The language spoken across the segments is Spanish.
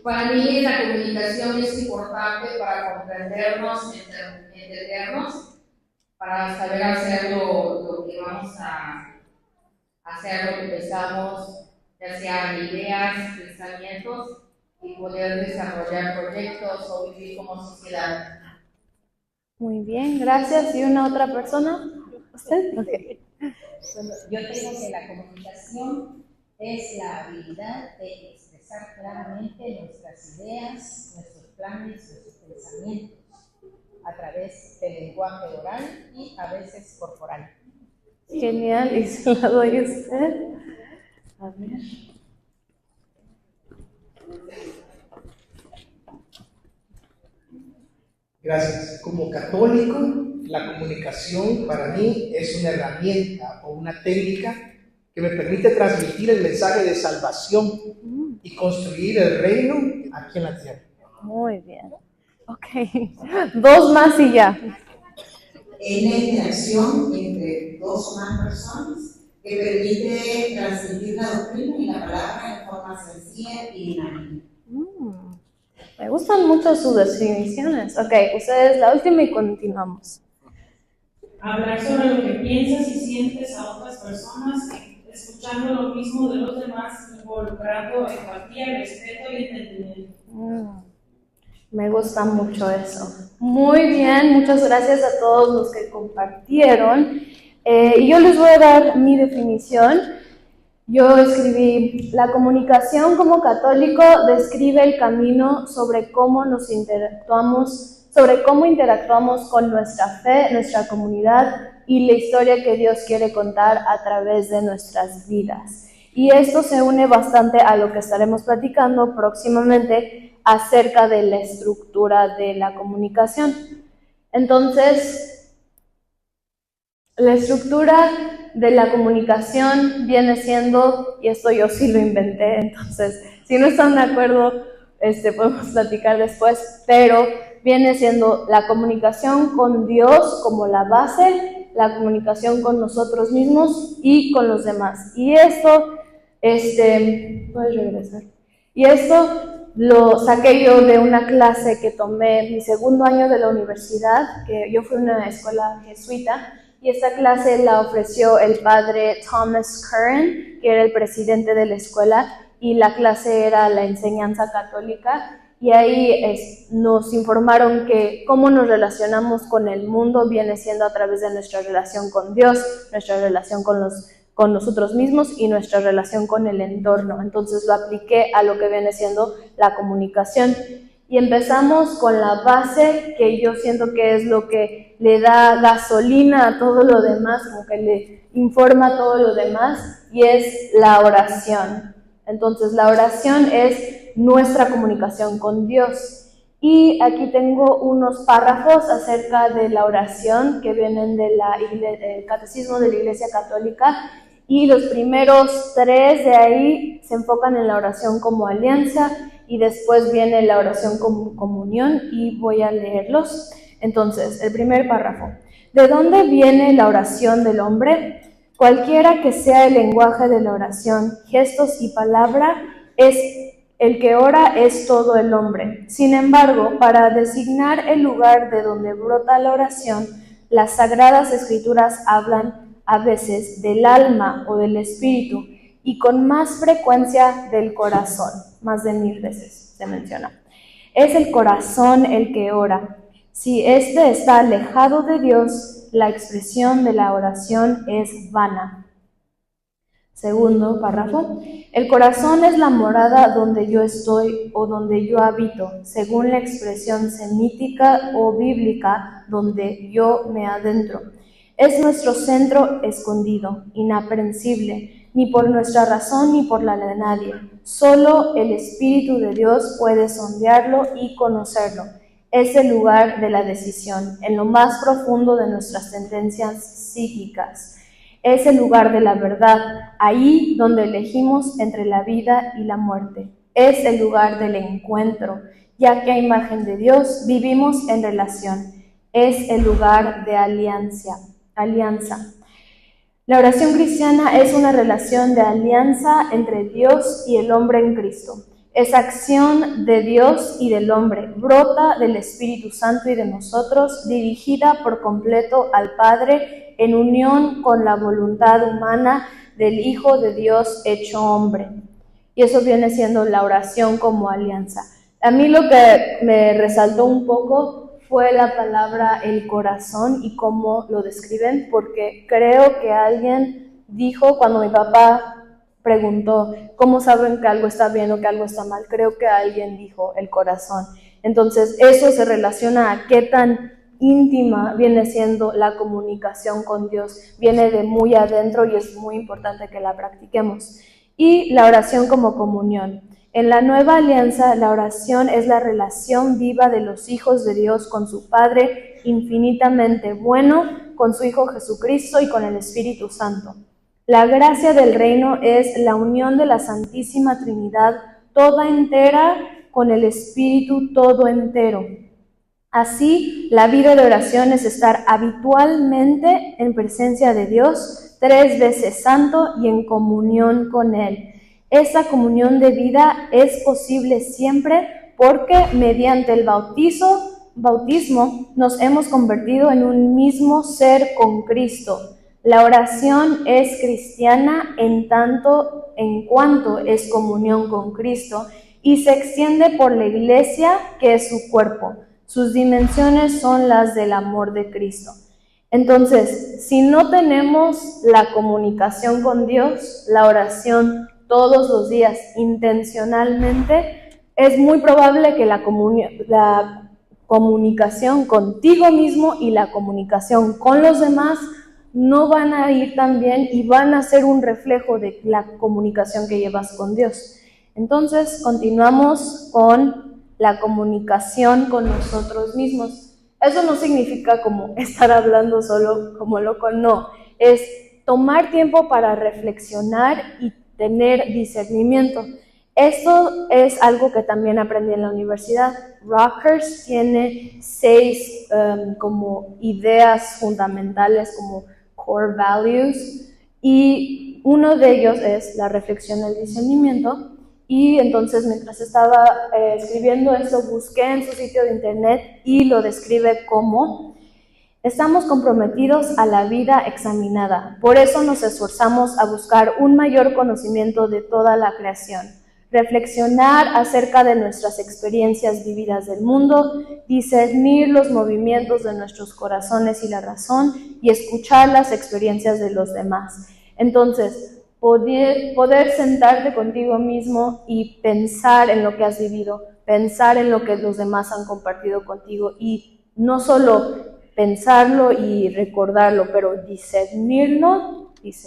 Para mí la comunicación es importante para comprendernos, entendernos, para saber hacer lo que vamos a hacer, lo que pensamos, ya sean ideas, pensamientos, y poder desarrollar proyectos o vivir como sociedad. Muy bien, gracias. ¿Y una otra persona? ¿Usted? Okay. Bueno, yo tengo que la comunicación es la habilidad de expresar claramente nuestras ideas, nuestros planes, nuestros pensamientos a través del lenguaje oral y a veces corporal. Genial, y se la doy a usted. A ver. Gracias. Como católico, la comunicación para mí es una herramienta o una técnica que me permite transmitir el mensaje de salvación y construir el reino aquí en la tierra. Muy bien. Ok. 2 más y ya. Es la interacción entre 2 o más personas que permite transmitir la doctrina y la palabra de forma sencilla y dinámica. Me gustan mucho sus definiciones. Ok, ustedes la última y continuamos. Hablar sobre lo que piensas y sientes a otras personas, escuchando lo mismo de los demás, involucrando empatía, respeto y entendimiento. Me gusta mucho eso. Muy bien, muchas gracias a todos los que compartieron. Y yo les voy a dar mi definición. Yo escribí: la comunicación como católico describe el camino sobre cómo interactuamos con nuestra fe, nuestra comunidad y la historia que Dios quiere contar a través de nuestras vidas. Y esto se une bastante a lo que estaremos platicando próximamente acerca de la estructura de la comunicación. Entonces, la estructura de la comunicación viene siendo, y esto yo sí lo inventé, entonces si no están de acuerdo, podemos platicar después, pero viene siendo la comunicación con Dios como la base, la comunicación con nosotros mismos y con los demás. Y esto, puedes regresar. Y esto lo saqué yo de una clase que tomé mi segundo año de la universidad, que yo fui a una escuela jesuita, y esta clase la ofreció el padre Thomas Curran, que era el presidente de la escuela, y la clase era la enseñanza católica, y ahí nos informaron que cómo nos relacionamos con el mundo viene siendo a través de nuestra relación con Dios, nuestra relación con nosotros mismos y nuestra relación con el entorno. Entonces lo apliqué a lo que viene siendo la comunicación. Y empezamos con la base, que yo siento que es lo que le da gasolina a todo lo demás, como que le informa todo lo demás, y es la oración. Entonces la oración es nuestra comunicación con Dios. Y aquí tengo unos párrafos acerca de la oración que vienen del Catecismo de la Iglesia Católica, y los primeros 3 de ahí se enfocan en la oración como alianza, y después viene la oración como comunión, y voy a leerlos. Entonces, el primer párrafo: ¿de dónde viene la oración del hombre? Cualquiera que sea el lenguaje de la oración, gestos y palabra, el que ora es todo el hombre. Sin embargo, para designar el lugar de donde brota la oración, las Sagradas Escrituras hablan a veces del alma o del espíritu, y con más frecuencia del corazón, más de 1000 veces se menciona. Es el corazón el que ora. Si éste está alejado de Dios, la expresión de la oración es vana. Segundo párrafo: el corazón es la morada donde yo estoy o donde yo habito, según la expresión semítica o bíblica, donde yo me adentro. Es nuestro centro escondido, inaprehensible, ni por nuestra razón ni por la de nadie. Solo el Espíritu de Dios puede sondearlo y conocerlo. Es el lugar de la decisión, en lo más profundo de nuestras tendencias psíquicas. Es el lugar de la verdad, ahí donde elegimos entre la vida y la muerte. Es el lugar del encuentro, ya que a imagen de Dios vivimos en relación. Es el lugar de alianza. La oración cristiana es una relación de alianza entre Dios y el hombre en Cristo. Es acción de Dios y del hombre, brota del Espíritu Santo y de nosotros, dirigida por completo al Padre en unión con la voluntad humana del Hijo de Dios hecho hombre. Y eso viene siendo la oración como alianza. A mí lo que me resaltó un poco fue la palabra el corazón y cómo lo describen, porque creo que alguien dijo cuando mi papá preguntó, ¿cómo saben que algo está bien o que algo está mal? Creo que alguien dijo el corazón. Entonces, eso se relaciona a qué tan íntima viene siendo la comunicación con Dios. Viene de muy adentro y es muy importante que la practiquemos. Y la oración como comunión. En la nueva alianza, la oración es la relación viva de los hijos de Dios con su Padre infinitamente bueno, con su Hijo Jesucristo y con el Espíritu Santo. La gracia del reino es la unión de la Santísima Trinidad toda entera con el Espíritu todo entero. Así, la vida de oración es estar habitualmente en presencia de Dios, 3 veces santo y en comunión con Él. Esa comunión de vida es posible siempre porque mediante el bautismo nos hemos convertido en un mismo ser con Cristo. La oración es cristiana en tanto en cuanto es comunión con Cristo y se extiende por la iglesia que es su cuerpo. Sus dimensiones son las del amor de Cristo. Entonces, si no tenemos la comunicación con Dios, la oración todos los días intencionalmente, es muy probable que la comunicación contigo mismo y la comunicación con los demás no van a ir tan bien y van a ser un reflejo de la comunicación que llevas con Dios. Entonces, continuamos con la comunicación con nosotros mismos. Eso no significa como estar hablando solo como loco, no. Es tomar tiempo para reflexionar y tener discernimiento. Esto es algo que también aprendí en la universidad. Rockhurst tiene 6 como ideas fundamentales, como core values, y uno de ellos es la reflexión del discernimiento. Y entonces mientras estaba escribiendo eso, busqué en su sitio de internet y lo describe como: estamos comprometidos a la vida examinada, por eso nos esforzamos a buscar un mayor conocimiento de toda la creación, reflexionar acerca de nuestras experiencias vividas del mundo, discernir los movimientos de nuestros corazones y la razón, y escuchar las experiencias de los demás. Entonces, poder sentarte contigo mismo y pensar en lo que has vivido, pensar en lo que los demás han compartido contigo, y no solo pensarlo y recordarlo, pero discernirlo, es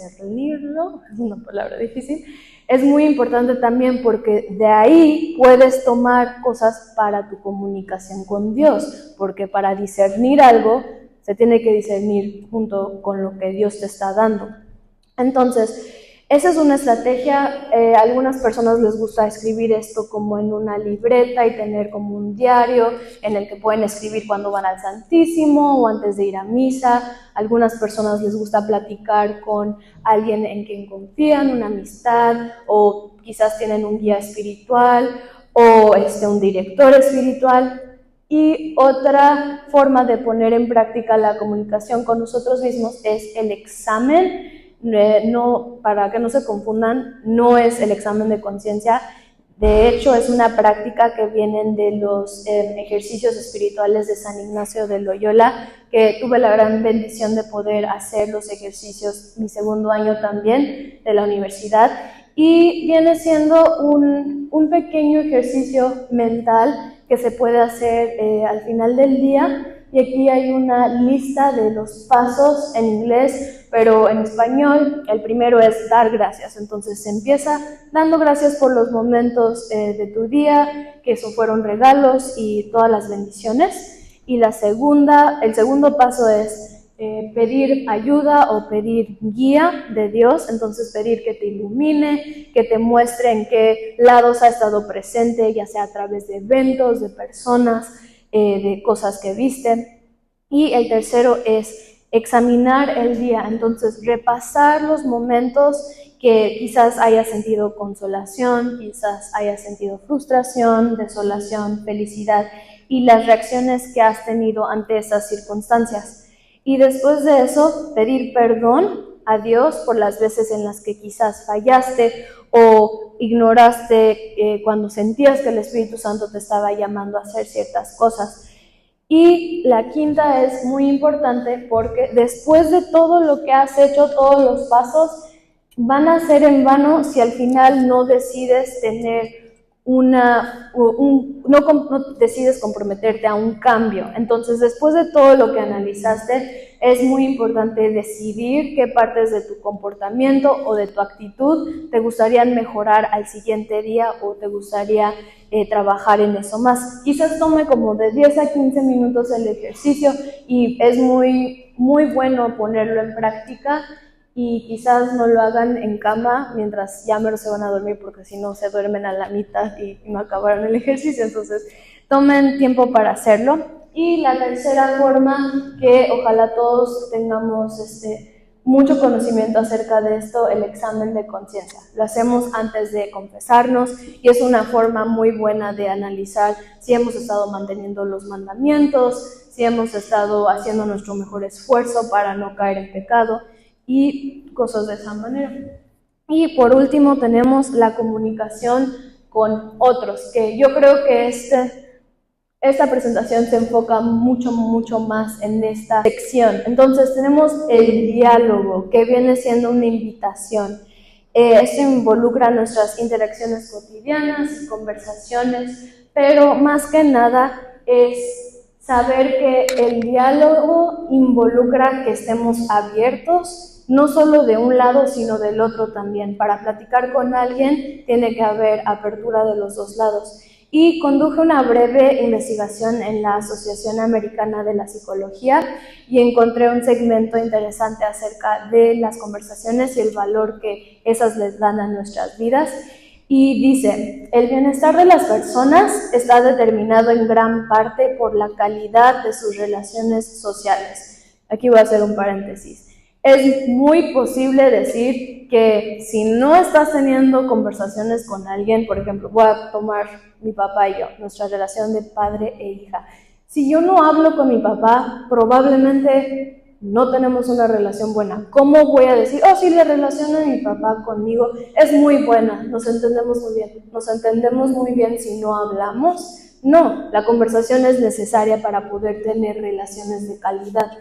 una palabra difícil, es muy importante también porque de ahí puedes tomar cosas para tu comunicación con Dios, porque para discernir algo se tiene que discernir junto con lo que Dios te está dando. Entonces, esa es una estrategia. A algunas personas les gusta escribir esto como en una libreta y tener como un diario en el que pueden escribir cuando van al Santísimo o antes de ir a misa. A algunas personas les gusta platicar con alguien en quien confían, una amistad, o quizás tienen un guía espiritual o un director espiritual. Y otra forma de poner en práctica la comunicación con nosotros mismos es el examen. No, para que no se confundan, no es el examen de conciencia. De hecho, es una práctica que vienen de los ejercicios espirituales de San Ignacio de Loyola, que tuve la gran bendición de poder hacer los ejercicios mi segundo año también de la universidad, y viene siendo un pequeño ejercicio mental que se puede hacer al final del día. Y aquí hay una lista de los pasos en inglés, pero en español el primero es dar gracias. Entonces se empieza dando gracias por los momentos de tu día, que eso fueron regalos y todas las bendiciones. Y el segundo paso es pedir ayuda o pedir guía de Dios. Entonces pedir que te ilumine, que te muestre en qué lados ha estado presente, ya sea a través de eventos, de personas, de cosas que viste. Y el tercero es examinar el día. Entonces repasar los momentos que quizás hayas sentido consolación, quizás hayas sentido frustración, desolación, felicidad y las reacciones que has tenido ante esas circunstancias. Y después de eso, pedir perdón a Dios por las veces en las que quizás fallaste o ignoraste cuando sentías que el Espíritu Santo te estaba llamando a hacer ciertas cosas. Y la quinta es muy importante porque después de todo lo que has hecho, todos los pasos, van a ser en vano si al final no decides tener no decides comprometerte a un cambio. Entonces, después de todo lo que analizaste, es muy importante decidir qué partes de tu comportamiento o de tu actitud te gustaría mejorar al siguiente día o te gustaría trabajar en eso más. Quizás tome como de 10 a 15 minutos el ejercicio y es muy, muy bueno ponerlo en práctica. Y quizás no lo hagan en cama mientras ya mero se van a dormir, porque si no se duermen a la mitad y no acabaron el ejercicio. Entonces, tomen tiempo para hacerlo. Y la tercera forma, que ojalá todos tengamos mucho conocimiento acerca de esto, el examen de conciencia. Lo hacemos antes de confesarnos y es una forma muy buena de analizar si hemos estado manteniendo los mandamientos, si hemos estado haciendo nuestro mejor esfuerzo para no caer en pecado, y cosas de esa manera. Y por último tenemos la comunicación con otros, que yo creo que esta presentación se enfoca mucho más en esta sección. Entonces tenemos el diálogo, que viene siendo una invitación. Esto involucra nuestras interacciones cotidianas y conversaciones, pero más que nada es saber que el diálogo involucra que estemos abiertos, no solo de un lado, sino del otro también. Para platicar con alguien tiene que haber apertura de los dos lados. Y conduje una breve investigación en la Asociación Americana de la Psicología y encontré un segmento interesante acerca de las conversaciones y el valor que esas les dan a nuestras vidas. Y dice, el bienestar de las personas está determinado en gran parte por la calidad de sus relaciones sociales. Aquí voy a hacer un paréntesis. Es muy posible decir que si no estás teniendo conversaciones con alguien, por ejemplo, voy a tomar mi papá y yo, nuestra relación de padre e hija. Si yo no hablo con mi papá, probablemente no tenemos una relación buena. ¿Cómo voy a decir, oh, sí, la relación de mi papá conmigo es muy buena, nos entendemos muy bien? ¿Nos entendemos muy bien si no hablamos? No, la conversación es necesaria para poder tener relaciones de calidad.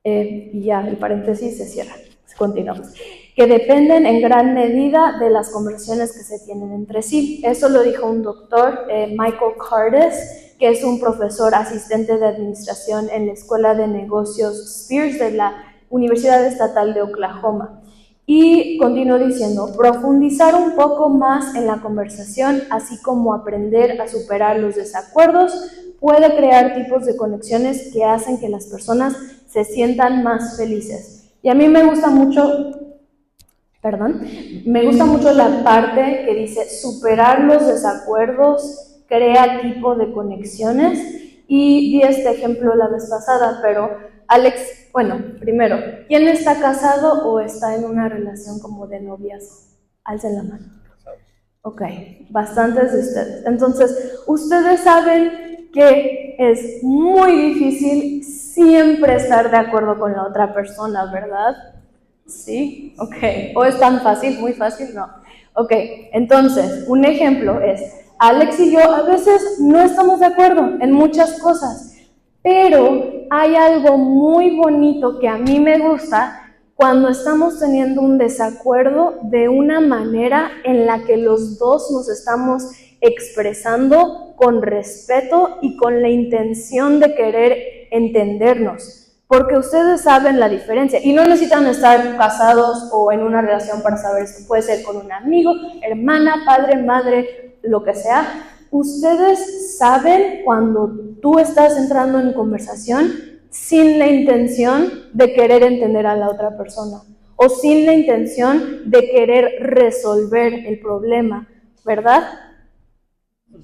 Y ya, el paréntesis se cierra. Continuamos. Que dependen en gran medida de las conversaciones que se tienen entre sí. Eso lo dijo un doctor, Michael Curtis, que es un profesor asistente de administración en la Escuela de Negocios Spears de la Universidad Estatal de Oklahoma. Y continuó diciendo, profundizar un poco más en la conversación, así como aprender a superar los desacuerdos, puede crear tipos de conexiones que hacen que las personas se sientan más felices. Y a mí me gusta mucho la parte que dice superar los desacuerdos crea tipo de conexiones, y di este ejemplo la vez pasada, pero Alex, bueno, primero, ¿quién está casado o está en una relación como de noviazgo? Alcen la mano. Ok, bastantes de ustedes. Entonces, ustedes saben que es muy difícil siempre estar de acuerdo con la otra persona, ¿verdad? ¿Sí? Ok. ¿O es tan fácil? ¿Muy fácil? No. Ok, entonces, un ejemplo es, Alex y yo a veces no estamos de acuerdo en muchas cosas, pero hay algo muy bonito que a mí me gusta cuando estamos teniendo un desacuerdo de una manera en la que los dos nos estamos expresando con respeto y con la intención de querer entendernos. Porque ustedes saben la diferencia y no necesitan estar casados o en una relación para saber esto. Puede ser con un amigo, hermana, padre, madre, lo que sea. Ustedes saben cuando tú estás entrando en conversación sin la intención de querer entender a la otra persona o sin la intención de querer resolver el problema, ¿verdad?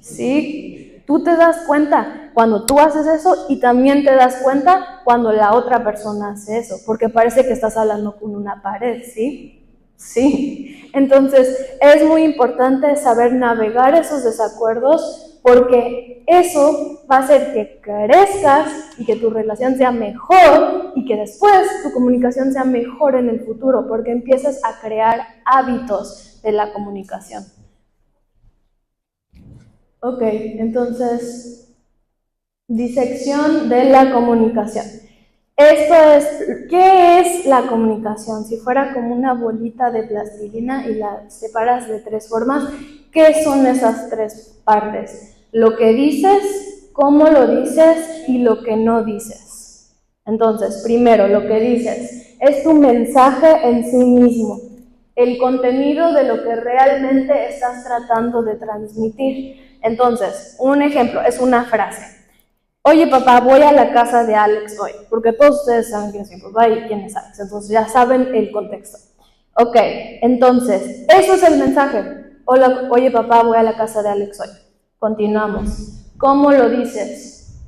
Sí. Tú te das cuenta cuando tú haces eso y también te das cuenta cuando la otra persona hace eso, porque parece que estás hablando con una pared, ¿sí? Sí. Entonces, es muy importante saber navegar esos desacuerdos porque eso va a hacer que crezcas y que tu relación sea mejor y que después tu comunicación sea mejor en el futuro porque empiezas a crear hábitos de la comunicación. Ok, entonces, disección de la comunicación. Esto es, ¿qué es la comunicación? Si fuera como una bolita de plastilina y la separas de 3 formas, ¿qué son esas 3 partes? Lo que dices, cómo lo dices y lo que no dices. Entonces, primero, lo que dices es tu mensaje en sí mismo, el contenido de lo que realmente estás tratando de transmitir. Entonces, un ejemplo es una frase. Oye, papá, voy a la casa de Alex hoy, porque todos ustedes saben quién es mi papá y quién es Alex, entonces ya saben el contexto. Ok, entonces, eso es el mensaje. Hola, oye, papá, voy a la casa de Alex hoy. Continuamos. ¿Cómo lo dices?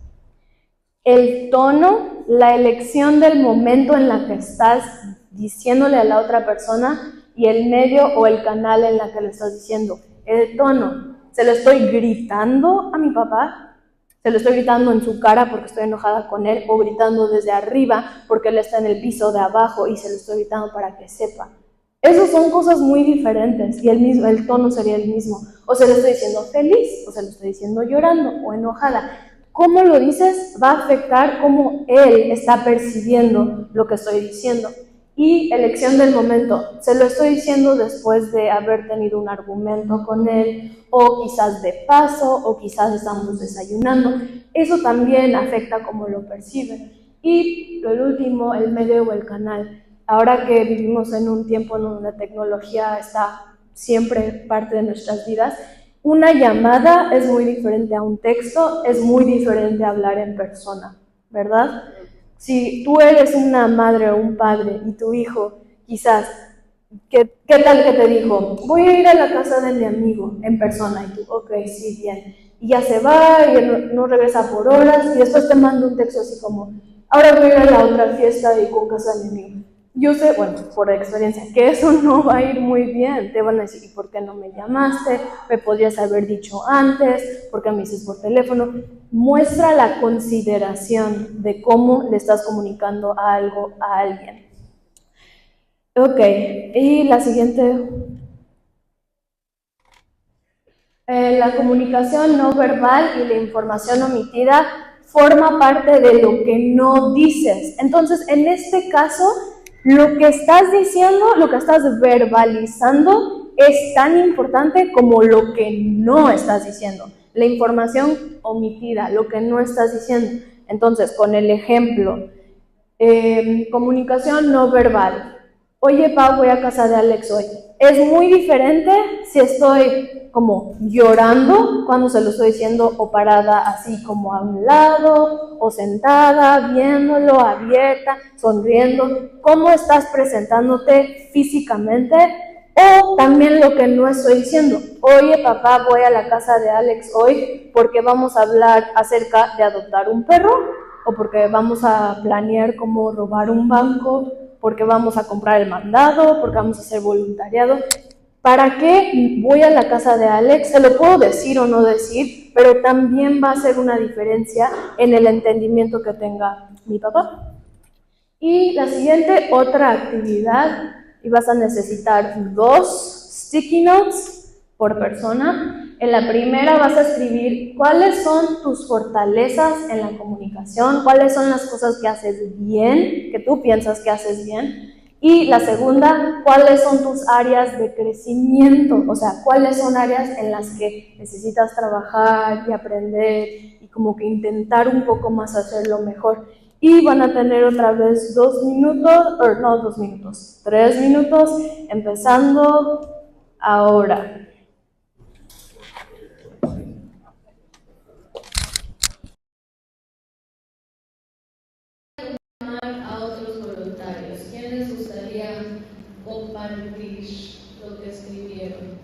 El tono, la elección del momento en la que estás diciéndole a la otra persona y el medio o el canal en la que le estás diciendo. El tono, ¿se lo estoy gritando a mi papá? Se lo estoy gritando en su cara porque estoy enojada con él, o gritando desde arriba porque él está en el piso de abajo y se lo estoy gritando para que sepa. Esas son cosas muy diferentes y el tono sería el mismo. O se lo estoy diciendo feliz, o se lo estoy diciendo llorando o enojada. Cómo lo dices va a afectar cómo él está percibiendo lo que estoy diciendo. Y elección del momento, se lo estoy diciendo después de haber tenido un argumento con él, o quizás de paso, o quizás estamos desayunando. Eso también afecta cómo lo perciben. Y lo último, el medio o el canal. Ahora que vivimos en un tiempo en donde la tecnología está siempre parte de nuestras vidas, una llamada es muy diferente a un texto, es muy diferente a hablar en persona, ¿verdad? Si tú eres una madre o un padre y tu hijo, quizás, ¿qué tal que te dijo? Voy a ir a la casa de mi amigo en persona. Y tú, ok, sí, bien. Y ya se va y no regresa por horas y después te manda un texto así como, ahora voy a ir a la otra fiesta y con casa de mi amigo. Yo sé, bueno, por experiencia, que eso no va a ir muy bien. Te van a decir, ¿y por qué no me llamaste? ¿Me podrías haber dicho antes? ¿Por qué me dices por teléfono? Muestra la consideración de cómo le estás comunicando algo a alguien. Ok, y la siguiente. La comunicación no verbal y la información omitida forma parte de lo que no dices. Entonces, en este caso, lo que estás diciendo, lo que estás verbalizando, es tan importante como lo que no estás diciendo. La información omitida, lo que no estás diciendo. Entonces, con el ejemplo, comunicación no verbal. Oye, Pau, voy a casa de Alex hoy. Es muy diferente si estoy como llorando cuando se lo estoy diciendo, o parada así como a un lado, o sentada, viéndolo, abierta, sonriendo. ¿Cómo estás presentándote físicamente? O también lo que no estoy diciendo. Oye, papá, voy a la casa de Alex hoy porque vamos a hablar acerca de adoptar un perro, o porque vamos a planear cómo robar un banco, porque vamos a comprar el mandado, porque vamos a hacer voluntariado. ¿Para qué voy a la casa de Alex? Se lo puedo decir o no decir, pero también va a hacer una diferencia en el entendimiento que tenga mi papá. Y la siguiente, otra actividad, y vas a necesitar 2 sticky notes por persona. En la primera vas a escribir cuáles son tus fortalezas en la comunicación, cuáles son las cosas que haces bien, que tú piensas que haces bien. Y la segunda, cuáles son tus áreas de crecimiento, o sea, cuáles son áreas en las que necesitas trabajar y aprender y como que intentar un poco más hacerlo mejor. Y van a tener otra vez 2 minutos, no 2 minutos, 3 minutos, empezando ahora. A otros voluntarios. ¿Quién les gustaría compartir lo que escribieron?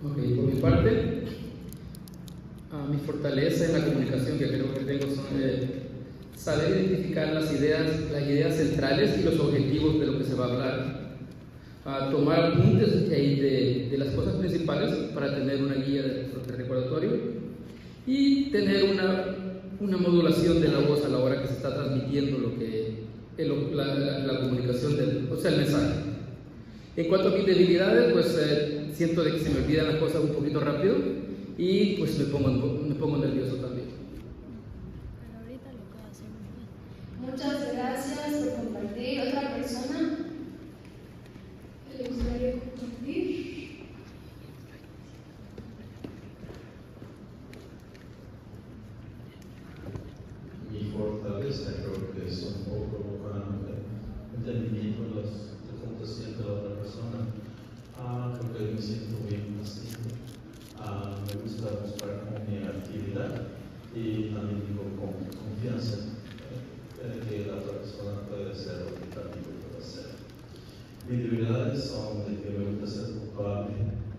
Ok, por mi parte, mi fortaleza en la comunicación que creo que tengo son saber identificar las ideas centrales y los objetivos de lo que se va a hablar, tomar apuntes de las cosas principales para tener una guía de recordatorio y tener una modulación de la voz a la hora que se está transmitiendo la comunicación, el mensaje. En cuanto a mis debilidades, pues siento de que se me olvidan las cosas un poquito rápido y pues me pongo nervioso también. Muchas gracias por compartir. ¿Otra persona que le gustaría compartir? Mi fortaleza creo que es un poco entendimiento de las que siente la otra persona. Creo que me siento bien paciente. Me gusta mostrar con mi actividad y también digo con confianza que la otra persona puede hacer lo que también puede hacer. Mis debilidades son de que me gusta ser culpable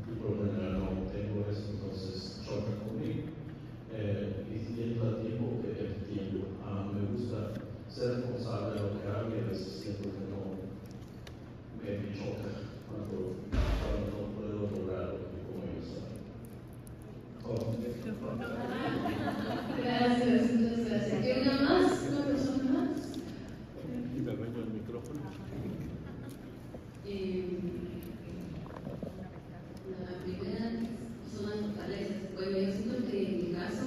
y por lo general no tengo eso, entonces choca conmigo. Y siento al tiempo que entiendo. Me gusta ser responsable de lo que hago y a veces siento que no me choca cuando no puedo lograr lo que como yo soy. Gracias, muchas gracias. ¿Y una más? ¿Una persona más? Y me vengo el micrófono. La primera son las fortalezas. Bueno, yo siento que en mi caso,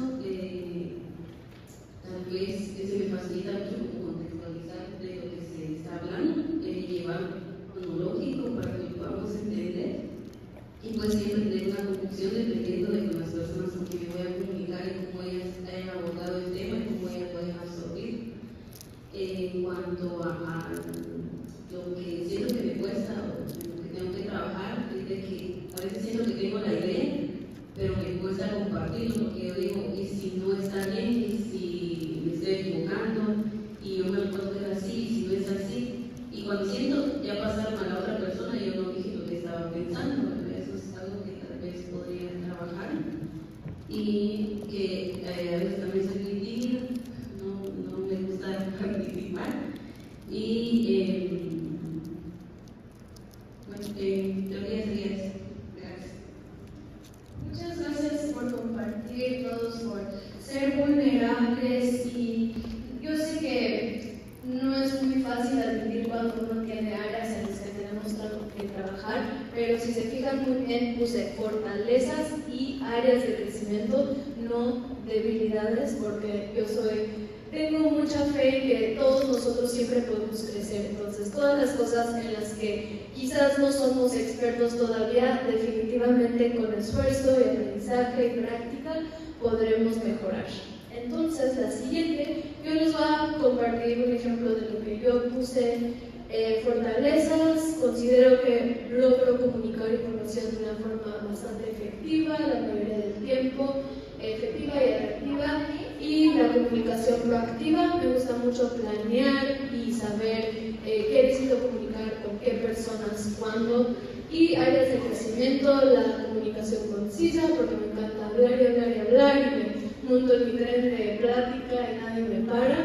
tal vez se me facilita mucho contextualizar de lo que se está hablando, llevar cronológico para que lo podamos entender. Y pues siempre tener una confusión dependiendo de con las personas con quien me voy a comunicar y cómo ellas hayan abordado el tema y cómo ellas lo hayan absorbido. En cuanto a lo que siento que me cuesta o lo que tengo que trabajar, es de que a veces siento que tengo la idea, pero me cuesta compartirlo porque yo digo, ¿y si no está bien? ¿Y si me estoy equivocando? Y yo me lo puedo ver así, y si no es así. Y cuando siento ya pasaron a la otra persona, yo no dije lo que estaba pensando. Eso es algo que tal vez podría trabajar. Y que a veces también soy muy tímida, no me gusta participar. Y teoría sería eso. Gracias. Muchas gracias por compartir, todos por ser vulnerables, y yo sé que no es muy fácil admitir cuando uno tiene áreas en las que tenemos que trabajar, pero si se fijan muy bien puse fortalezas y áreas de crecimiento, no debilidades, porque tengo mucha fe en que todos nosotros siempre podemos crecer. Entonces, todas las cosas en las que quizás no somos expertos todavía, definitivamente con esfuerzo y aprendizaje y práctica podremos mejorar. Entonces, la siguiente, yo les voy a compartir un ejemplo de lo que yo puse. Fortalezas: considero que logro comunicar información de una forma bastante efectiva, la mayoría del tiempo, efectiva y atractiva. Y la comunicación proactiva: me gusta mucho planear y saber qué necesito comunicar, con qué personas, cuándo. Y áreas de crecimiento: la comunicación concisa, porque me encanta hablar y hablar y hablar, y me monto en mi tren de plática y nadie me para.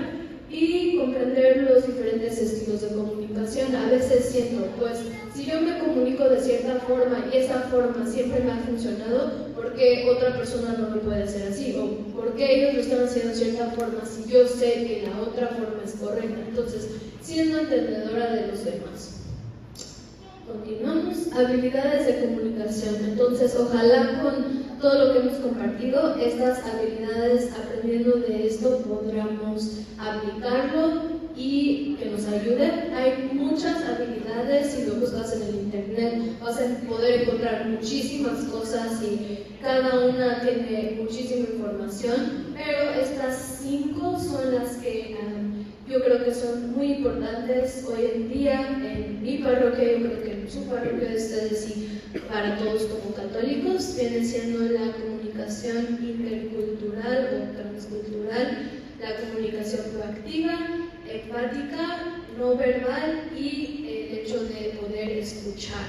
Y comprender los diferentes estilos de comunicación. A veces siento, pues, si yo me comunico de cierta forma y esa forma siempre me ha funcionado, ¿por qué otra persona no lo puede hacer así? ¿O por qué ellos lo están haciendo de cierta forma si yo sé que la otra forma es correcta? Entonces, siendo entendedora de los demás. Continuamos. Habilidades de comunicación. Entonces, ojalá con todo lo que hemos compartido, estas habilidades, aprendiendo de esto, podamos aplicarlo y que nos ayude. Hay muchas habilidades, si lo buscas en el internet vas a poder encontrar muchísimas cosas y cada una tiene muchísima información, pero estas 5 son las que yo creo que son muy importantes hoy en día en mi parroquia, yo creo que en su parroquia de ustedes y para todos como católicos. Viene siendo la comunicación intercultural o transcultural, la comunicación proactiva, empática, no verbal y el hecho de poder escuchar.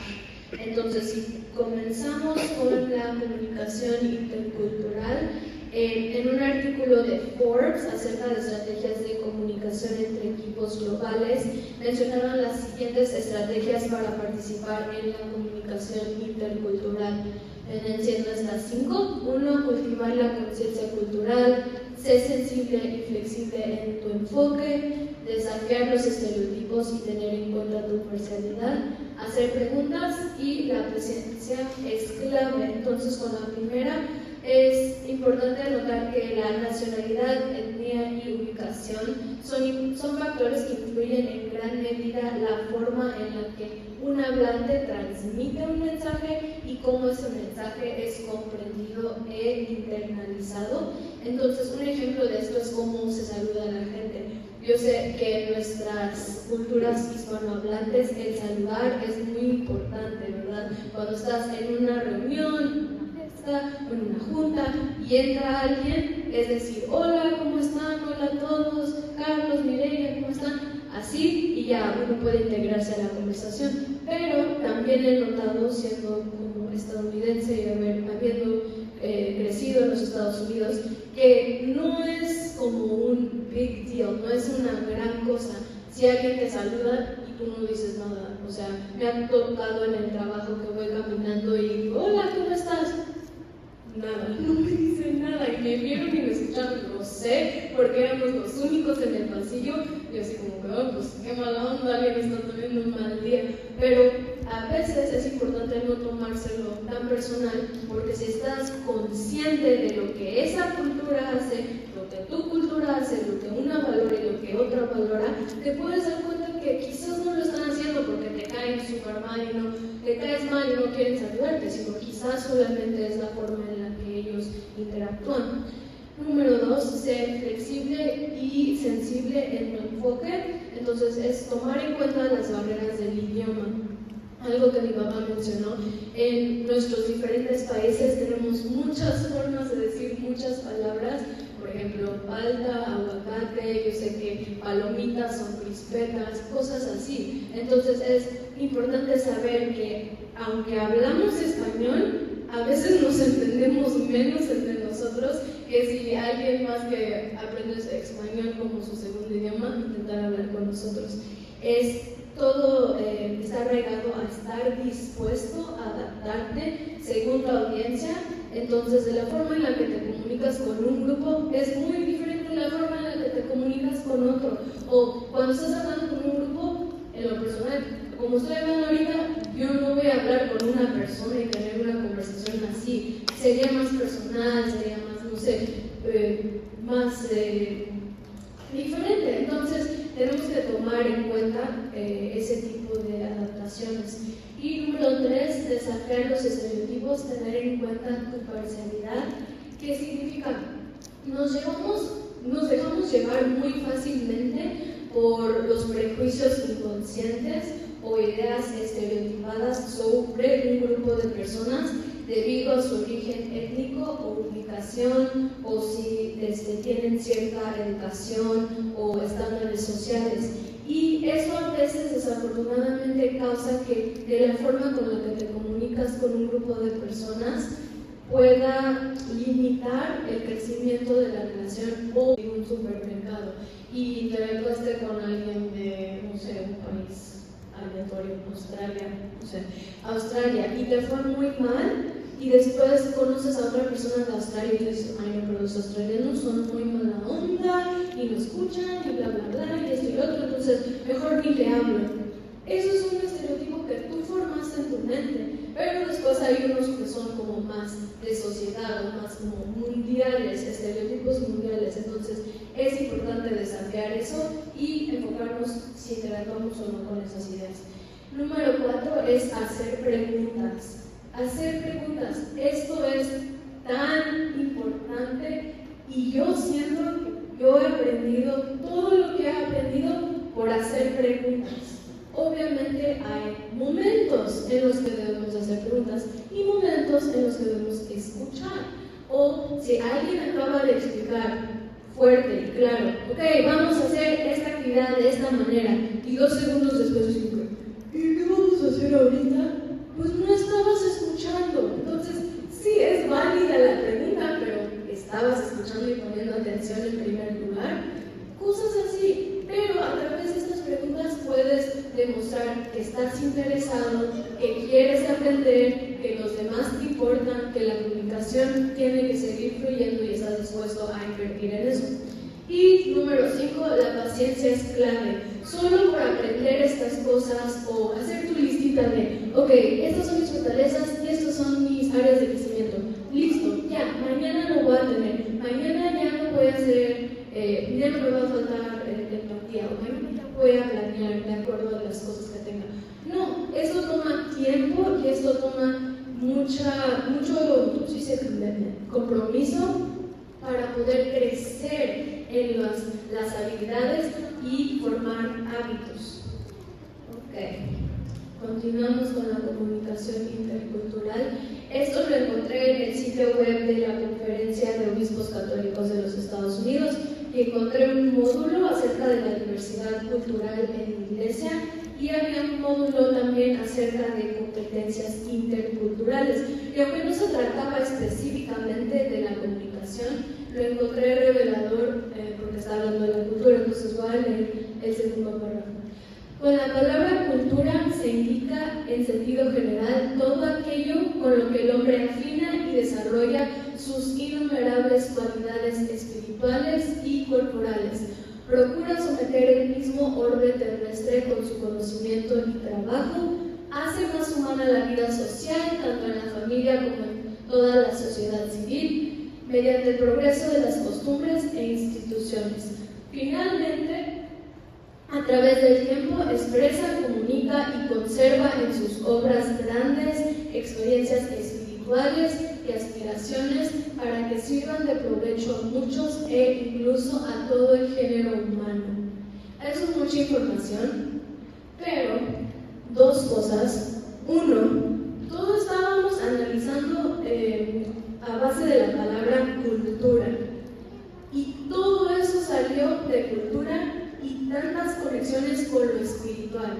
Entonces, si comenzamos con la comunicación intercultural, en un artículo artículo de Forbes acerca de estrategias de comunicación entre equipos globales, mencionaron las siguientes estrategias para participar en la comunicación intercultural. Vienen siendo estas 5. 1. Cultivar la conciencia cultural. Sé sensible y flexible en tu enfoque. Desafiar los estereotipos y tener en cuenta tu parcialidad. Hacer preguntas y la presencia es clave. Entonces, con la primera, es importante anotar que la nacionalidad, etnia y ubicación son factores que influyen en gran medida la forma en la que un hablante transmite un mensaje y cómo ese mensaje es comprendido e internalizado. Entonces, un ejemplo de esto es cómo se saluda a la gente. Yo sé que en nuestras culturas hispanohablantes el saludar es muy importante, ¿verdad? Cuando estás en una reunión, o en una junta y entra alguien, es decir, hola, ¿cómo están? Hola a todos, Carlos, Mireia, ¿cómo están? Así, y ya uno puede integrarse a la conversación. Pero también he notado, siendo como estadounidense y habiendo crecido en los Estados Unidos, que no es como un big deal, no es una gran cosa si alguien te saluda y tú no dices nada. O sea, me ha tocado en el trabajo que voy caminando y digo, hola, ¿cómo estás? Nada, no me dicen nada y me vieron y me escucharon, no sé, porque éramos los únicos en el pasillo y así como que, oh, pues qué mala onda, alguien está teniendo un mal día. Pero a veces es importante no tomárselo tan personal, porque si estás consciente de lo que esa cultura hace, lo que tu cultura hace, lo que una valora y lo que otra valora, te puedes dar cuenta que quizás no lo están haciendo porque te caen súper mal y no te caes mal y no quieren saludarte, sino quizás solamente es la forma en la que ellos interactúan. Número 2, ser flexible y sensible en tu enfoque. Entonces es tomar en cuenta las barreras del idioma. Algo que mi papá mencionó, en nuestros diferentes países tenemos muchas formas de decir muchas palabras. Por ejemplo, palta, aguacate, yo sé que palomitas son crispetas, cosas así. Entonces es importante saber que aunque hablamos español, a veces nos entendemos menos entre nosotros que si alguien más que aprende español como su segundo idioma intentar hablar con nosotros. Todo está arraigado a estar dispuesto a adaptarte según tu audiencia. Entonces, de la forma en la que te comunicas con un grupo es muy diferente de la forma en la que te comunicas con otro. O cuando estás hablando con un grupo, en lo personal, como estoy hablando ahorita, yo no voy a hablar con una persona y tener una conversación así. Sería más personal, sería más, no sé, más diferente. Entonces, tenemos que tomar en cuenta ese tipo de adaptaciones. Y número 3, desafiar los estereotipos, tener en cuenta tu parcialidad. ¿Qué significa? Nos dejamos llevar muy fácilmente por los prejuicios inconscientes o ideas estereotipadas sobre un grupo de personas debido a su origen étnico o ubicación, o si tienen cierta educación o estándares sociales. Y eso a veces desafortunadamente causa que de la forma con la que te comunicas con un grupo de personas pueda limitar el crecimiento de la relación o en un supermercado y te encuentres con alguien de, no sé, un país aleatorio, Australia, y te fue muy mal, y después conoces a otra persona de Australia y te dices, ay no, pero los australianos son muy mala onda y no escuchan y bla bla bla y esto y lo otro, entonces mejor ni te hablo. Eso es un estereotipo que tú formaste en tu mente, pero después hay unos que son como más de sociedad o más como mundiales, estereotipos mundiales. Entonces es importante desafiar eso y enfocarnos si interactuamos o no con esas ideas. Número 4 es hacer preguntas. Hacer preguntas, esto es tan importante y yo siento que yo he aprendido todo lo que he aprendido por hacer preguntas. Obviamente hay momentos en los que debemos hacer preguntas y momentos en los que debemos escuchar. O si alguien acaba de explicar fuerte y claro, ok, vamos a hacer esta actividad de esta manera, y 2 segundos después digo, ¿y qué vamos a hacer ahorita? Pues no estabas escuchando. Entonces, sí es válida la pregunta, pero estabas escuchando y poniendo atención. estás interesado, que quieres aprender, que los demás te importan, que la comunicación tiene que seguir fluyendo y estás dispuesto a invertir en eso. Y número 5, la paciencia es clave. Solo por aprender estas cosas o hacer tu listita de, ok, estas son mis fortalezas y estas son mis áreas de crecimiento. Listo, ya, mañana lo voy a tener. Mañana ya no voy a hacer, ya no me va a faltar empatía, o mañana ya voy a planear de acuerdo a las cosas que tenga. No, eso toma tiempo y esto toma mucho compromiso para poder crecer en las habilidades y formar hábitos. Ok, continuamos con la comunicación intercultural. Esto lo encontré en el sitio web de la Conferencia de Obispos Católicos de los Estados Unidos y encontré un módulo acerca de la diversidad cultural en la Iglesia y había un módulo también acerca de competencias interculturales. Y aunque no se trataba específicamente de la comunicación, lo encontré revelador porque está hablando de la cultura, entonces voy a leer el segundo párrafo. Con la palabra cultura se indica en sentido general todo aquello con lo que el hombre afina y desarrolla sus innumerables cualidades espirituales y corporales. Procura someter el mismo orbe terrestre con su conocimiento y trabajo, hace más humana la vida social, tanto en la familia como en toda la sociedad civil, mediante el progreso de las costumbres e instituciones. Finalmente, a través del tiempo, expresa, comunica y conserva en sus obras grandes experiencias espirituales y aspiraciones para que sirvan de provecho a muchos e incluso a todo el género humano. Eso es mucha información, pero dos cosas. Uno, todos estábamos analizando a base de la palabra cultura y todo eso salió de cultura y tantas conexiones con lo espiritual.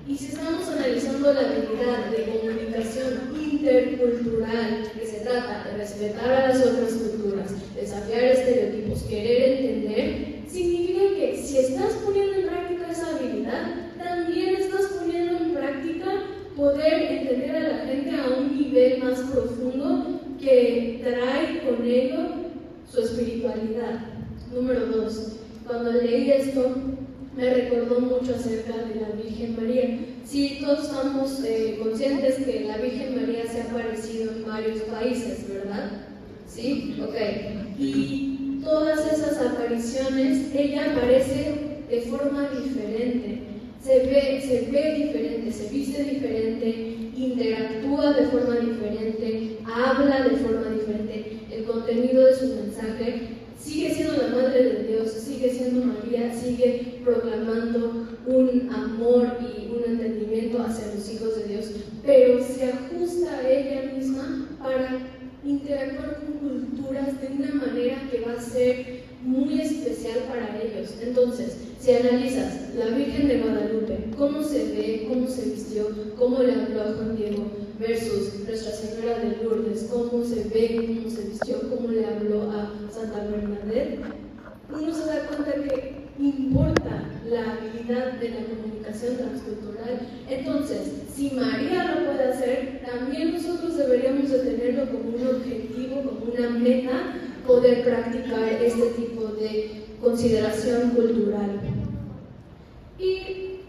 Y si estamos analizando la habilidad de comunicación intercultural, que se trata de respetar a las otras culturas, desafiar estereotipos, querer entender, significa que si estás poniendo en práctica esa habilidad, también estás poniendo en práctica poder entender a la gente a un nivel más profundo que trae con ello su espiritualidad. Número 2. Cuando leí esto, me recordó mucho acerca de la Virgen María. Sí, todos estamos conscientes que la Virgen María se ha aparecido en varios países, ¿verdad? ¿Sí? Ok. Y todas esas apariciones, ella aparece de forma diferente. Se ve diferente, se viste diferente, interactúa de forma diferente, habla de forma diferente. El contenido de su mensaje sigue siendo la Madre de Dios, sigue siendo María, sigue proclamando un amor y un entendimiento hacia los hijos de Dios, pero se ajusta a ella misma para interactuar con culturas de una manera que va a ser muy especial para ellos. Entonces, si analizas la Virgen de Guadalupe, cómo se ve, cómo se vistió, cómo le habló a Juan Diego, versus Nuestra Señora de Lourdes, cómo se ve, cómo se vistió, cómo le habló a Santa Bernadette, uno se da cuenta que importa la habilidad de la comunicación transcultural. Entonces, si María lo puede hacer, también nosotros deberíamos de tenerlo como un objetivo, como una meta, poder practicar este tipo de consideración cultural. Y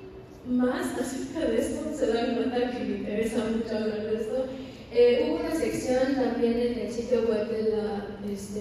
más acerca de esto, se dan cuenta que me interesa mucho hablar de esto. Hubo una sección también en el sitio web de la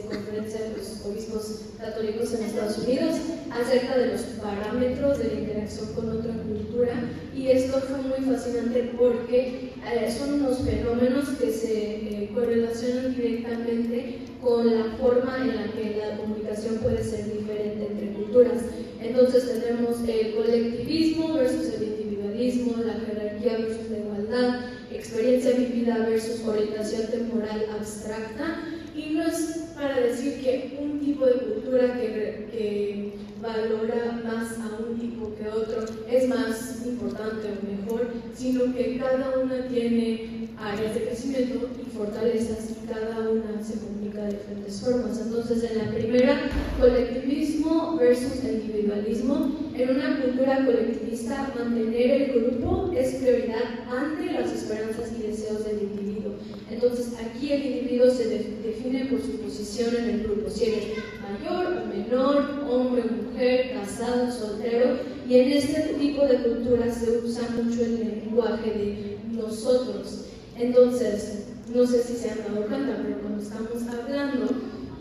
Conferencia de los Obispos Católicos en Estados Unidos acerca de los parámetros de la interacción con otra cultura, y esto fue muy fascinante porque son unos fenómenos que se correlacionan directamente con la forma en la que la comunicación puede ser diferente entre culturas. Entonces tenemos el colectivismo versus el individualismo, la jerarquía versus la igualdad, experiencia vivida versus orientación temporal abstracta, y no es para decir que un tipo de cultura que valora más a un tipo que otro es más importante o mejor, sino que cada una tiene áreas de crecimiento y fortalezas y cada una se comunica de diferentes formas. Entonces, en la primera, colectivismo versus individualismo. En una cultura colectivista, mantener el grupo es prioridad ante las esperanzas y deseos del individuo. Entonces, aquí el individuo se define por su posición en el grupo, si eres mayor o menor, hombre o mujer, casado, soltero, y en este tipo de culturas se usa mucho el lenguaje de nosotros. Entonces, no sé si se han dado cuenta, pero cuando estamos hablando,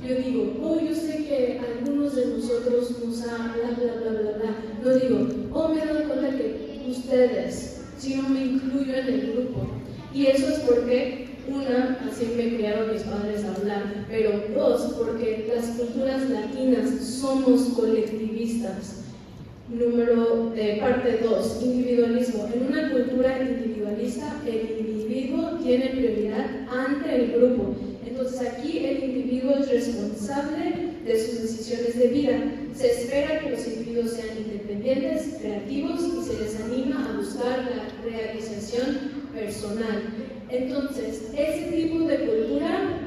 yo digo, oh, yo sé que algunos de nosotros nos han bla, bla, bla, bla, bla. No digo, oh, me he dado cuenta que ustedes, si no me incluyo en el grupo. Y eso es porque, una, así me criaron mis padres a hablar, pero dos, porque las culturas latinas somos colectivistas. Parte 2, individualismo. En una cultura individualista, el individuo tiene prioridad ante el grupo. Entonces aquí el individuo es responsable de sus decisiones de vida. Se espera que los individuos sean independientes, creativos y se les anima a buscar la realización personal. Entonces, ese tipo de cultura,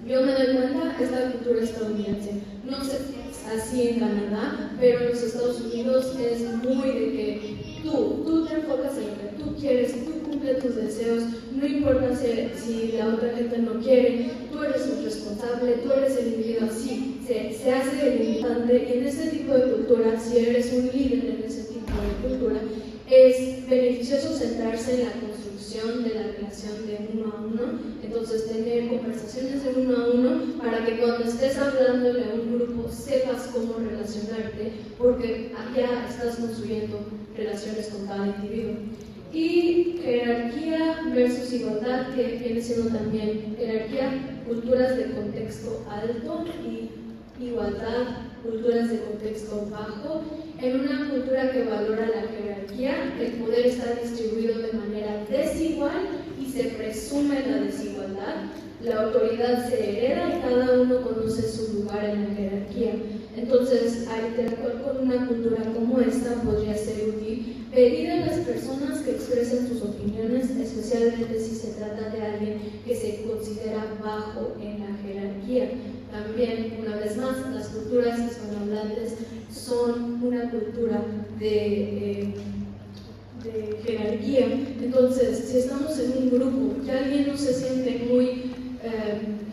yo me doy cuenta, es la cultura estadounidense. No sé si es así en Canadá, pero en los Estados Unidos es muy de que tú te enfocas en lo que tú quieres, tú cumples tus deseos, no importa si la otra gente no quiere, tú eres el responsable, tú eres el individuo, así se hace el militante. Y en este tipo de cultura, si eres un líder en ese tipo de cultura, es beneficioso centrarse en la construcción de la relación de uno a uno. Entonces, tener conversaciones de uno a uno para que cuando estés hablándole a un grupo sepas cómo relacionarte, porque ya estás construyendo relaciones con cada individuo. Y jerarquía versus igualdad, que viene siendo también jerarquía, culturas de contexto alto, y igualdad, culturas de contexto bajo. En una cultura que valora la jerarquía, el poder está distribuido de manera desigual y se presume la desigualdad. La autoridad se hereda y cada uno conoce su lugar en la jerarquía. Entonces, al interactuar con una cultura como esta, podría ser útil pedir a las personas que expresen sus opiniones, especialmente si se trata de alguien que se considera bajo en la jerarquía. También, una vez más, las culturas hispanohablantes son una cultura de jerarquía. Entonces, si estamos en un grupo y alguien no se siente muy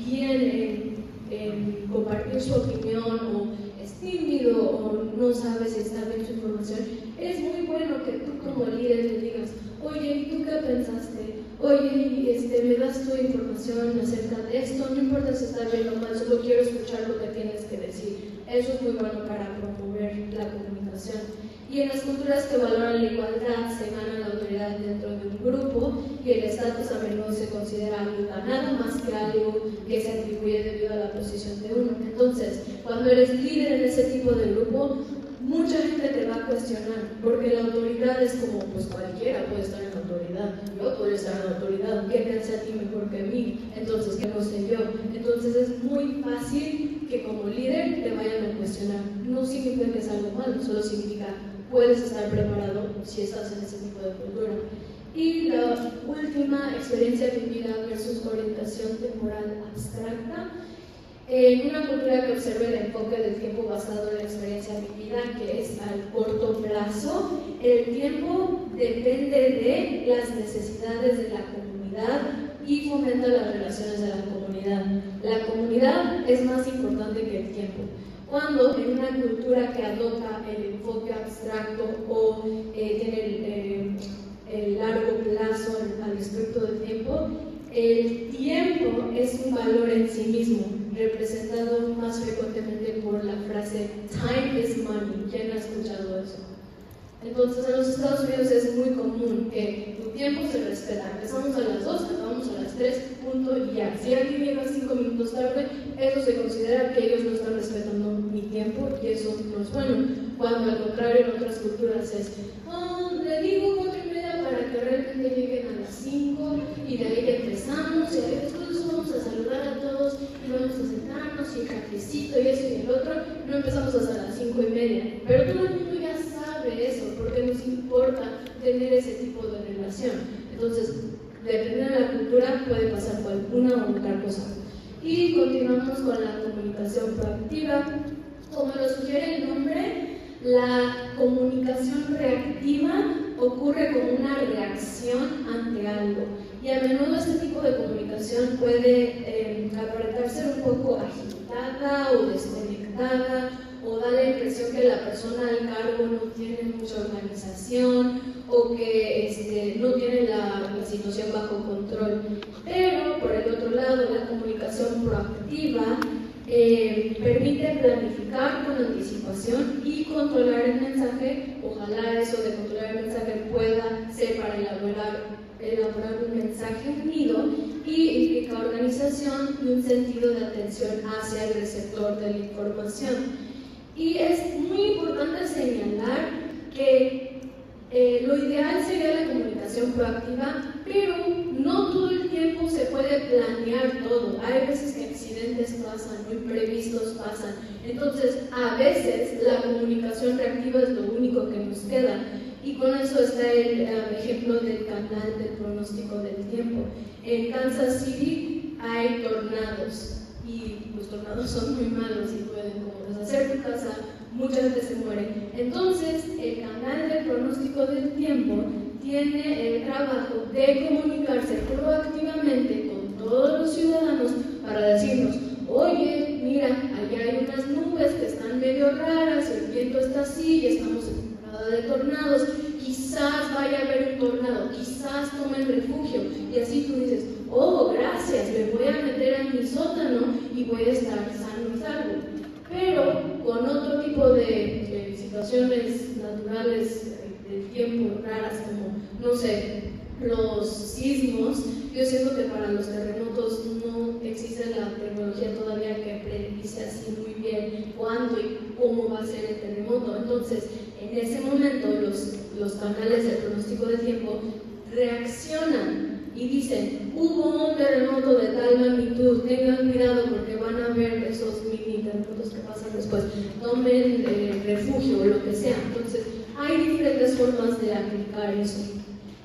bien en compartir su opinión, o es tímido, o no sabe si está bien su información, es muy bueno que tú como líder le digas, oye, ¿y tú qué pensaste? Oye, me das tu información acerca de esto, no importa si está bien o mal, solo quiero escuchar lo que tienes que decir. Eso es muy bueno para promover la comunicación. Y en las culturas que valoran la igualdad, se gana la autoridad dentro de un grupo, y el estatus a menudo se considera algo ganado más que algo que se atribuye debido a la posición de uno. Entonces, cuando eres líder en ese tipo de grupo, mucha gente te va a cuestionar, porque la autoridad es como, pues cualquiera puede estar en la autoridad. Yo podría estar en la autoridad, ¿qué te hace a ti mejor que a mí? Entonces, ¿qué no sé yo? Entonces es muy fácil que como líder te vayan a cuestionar. No significa que es algo malo, solo significa puedes estar preparado si estás en ese tipo de cultura. Y la última, experiencia vivida versus orientación temporal abstracta. En una cultura que observa el enfoque del tiempo basado en la experiencia vivida, que es al corto plazo, el tiempo depende de las necesidades de la comunidad y fomenta las relaciones de la comunidad. La comunidad es más importante que el tiempo. Cuando en una cultura que adopta el enfoque abstracto o tiene el largo plazo al respecto del tiempo, el tiempo es un valor en sí mismo, representado más frecuentemente por la frase time is money. ¿Quién ha escuchado eso? Entonces, en los Estados Unidos es muy común que tu tiempo se respeta. Empezamos a las 2, acabamos a las 3, punto, y ya. Si alguien llega 5 minutos tarde, eso se considera que ellos no están respetando mi tiempo, y eso no es bueno. Cuando al contrario en otras culturas es, le digo 4:30 para que realmente lleguen a las 5, y de ahí empezamos, y después vamos a saludar a todos, y vamos a sentarnos, y el cafecito, y eso y el otro. No empezamos hasta las 5:30, pero todo el mundo ya sabe eso, porque nos importa tener ese tipo de relación. Entonces, dependiendo de la cultura, puede pasar por una u otra cosa. Y continuamos con la comunicación proactiva. Como lo sugiere el nombre, la comunicación reactiva ocurre como una reacción ante algo. Y a menudo este tipo de comunicación puede aparentar ser un poco agitada o desconectada, o da la impresión que la persona al cargo no tiene mucha organización o que no tiene la situación bajo control. Pero, por el otro lado, la comunicación proactiva permite planificar con anticipación y controlar el mensaje. Ojalá eso de controlar el mensaje pueda ser para elaborar un mensaje unido, y implica organización y un sentido de atención hacia el receptor de la información. Y es muy importante señalar que lo ideal sería la comunicación proactiva, pero no todo el tiempo se puede planear todo. Hay veces que accidentes pasan, imprevistos pasan. Entonces, a veces la comunicación reactiva es lo único que nos queda. Y con eso está el ejemplo del canal del pronóstico del tiempo. En Kansas City hay tornados, y los tornados son muy malos y pueden como deshacer tu casa, mucha gente se muere. Entonces, el canal del pronóstico del tiempo tiene el trabajo de comunicarse proactivamente con todos los ciudadanos para decirnos: oye, mira, allá hay unas nubes que están medio raras, el viento está así y estamos en temporada de tornados, quizás vaya a haber un tornado, quizás tomen refugio. Y así tú dices: oh, gracias, me voy a meter en mi sótano y voy a estar sano y salvo. Pero con otro tipo de situaciones naturales del tiempo raras, como, no sé, los sismos, yo siento que para los terremotos no existe la tecnología todavía que predice así muy bien cuándo y cómo va a ser el terremoto. Entonces, en ese momento los canales del pronóstico de tiempo reaccionan y dicen: hubo un terremoto de tal magnitud, tengan cuidado porque van a ver esos mini terremotos que pasan después, tomen refugio o lo que sea. Entonces, hay diferentes formas de aplicar eso.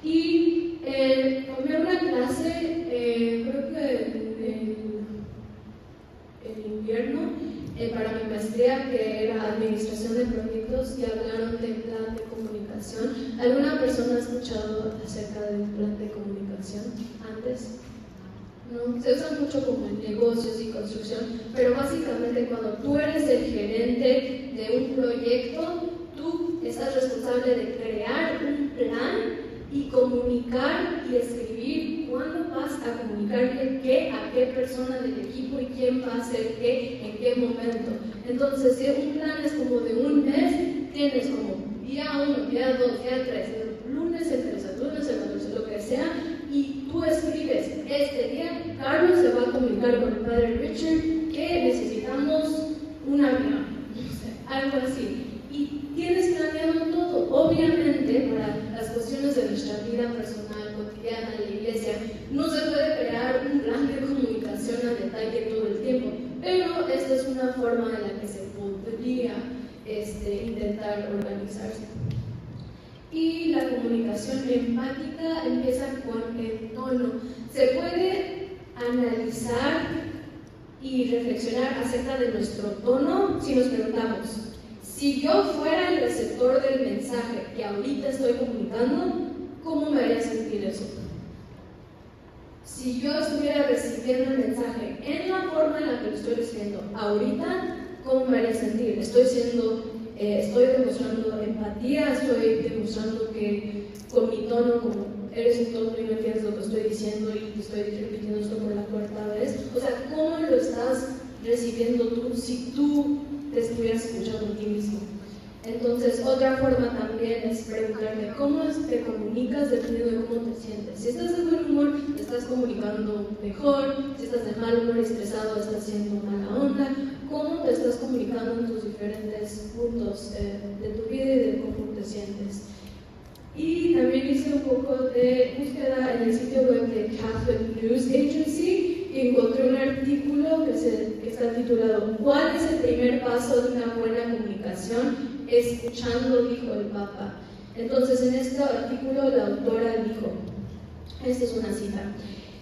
Y tomé una clase, creo que en invierno, para mi maestría, que era Administración de Proyectos, y hablaron de plan de comunicación. ¿Alguna persona ha escuchado acerca del plan de comunicación antes? No, se usa mucho como en negocios y construcción, pero básicamente cuando tú eres el gerente de un proyecto, tú estás responsable de crear un plan y comunicar y escribir cuándo vas a comunicarle qué a qué persona del equipo y quién va a hacer qué en qué momento. Entonces, si un plan es como de un mes, tienes como día 1, día 2, día 3, el lunes el 13, lunes el 14, lo que sea, y tú escribes: este día Carlos se va a comunicar con el padre Richard que necesitamos un avión, algo así. Y tienes planeado todo. Obviamente, para las cuestiones de nuestra vida personal, cotidiana, en la iglesia, no se puede crear un plan de comunicación a detalle todo el tiempo, pero esta es una forma en la que se podría intentar organizarse. Y la comunicación empática empieza con el tono. Se puede analizar y reflexionar acerca de nuestro tono si nos preguntamos: si yo fuera el receptor del mensaje que ahorita estoy comunicando, ¿cómo me haría sentir eso? Si yo estuviera recibiendo el mensaje en la forma en la que lo estoy recibiendo ahorita, ¿cómo me haría sentir? Estoy demostrando empatía, estoy demostrando que con mi tono, como eres un tonto y no entiendes lo que estoy diciendo y te estoy repitiendo esto por la cuarta vez. O sea, ¿cómo lo estás recibiendo tú si tú te estuvieras escuchando a ti mismo? Entonces, otra forma también es preguntarme: ¿cómo te comunicas dependiendo de cómo te sientes? Si estás de buen humor, te estás comunicando mejor. Si estás de mal humor y estresado, estás haciendo mala onda. ¿Cómo te estás comunicando en tus diferentes puntos de tu vida y de cómo te sientes? Y también hice un poco de búsqueda en el sitio web de Catholic News Agency y encontré un artículo que está titulado ¿Cuál es el primer paso de una buena comunicación? Escuchando, dijo el Papa. Entonces, en este artículo la autora dijo, esta es una cita: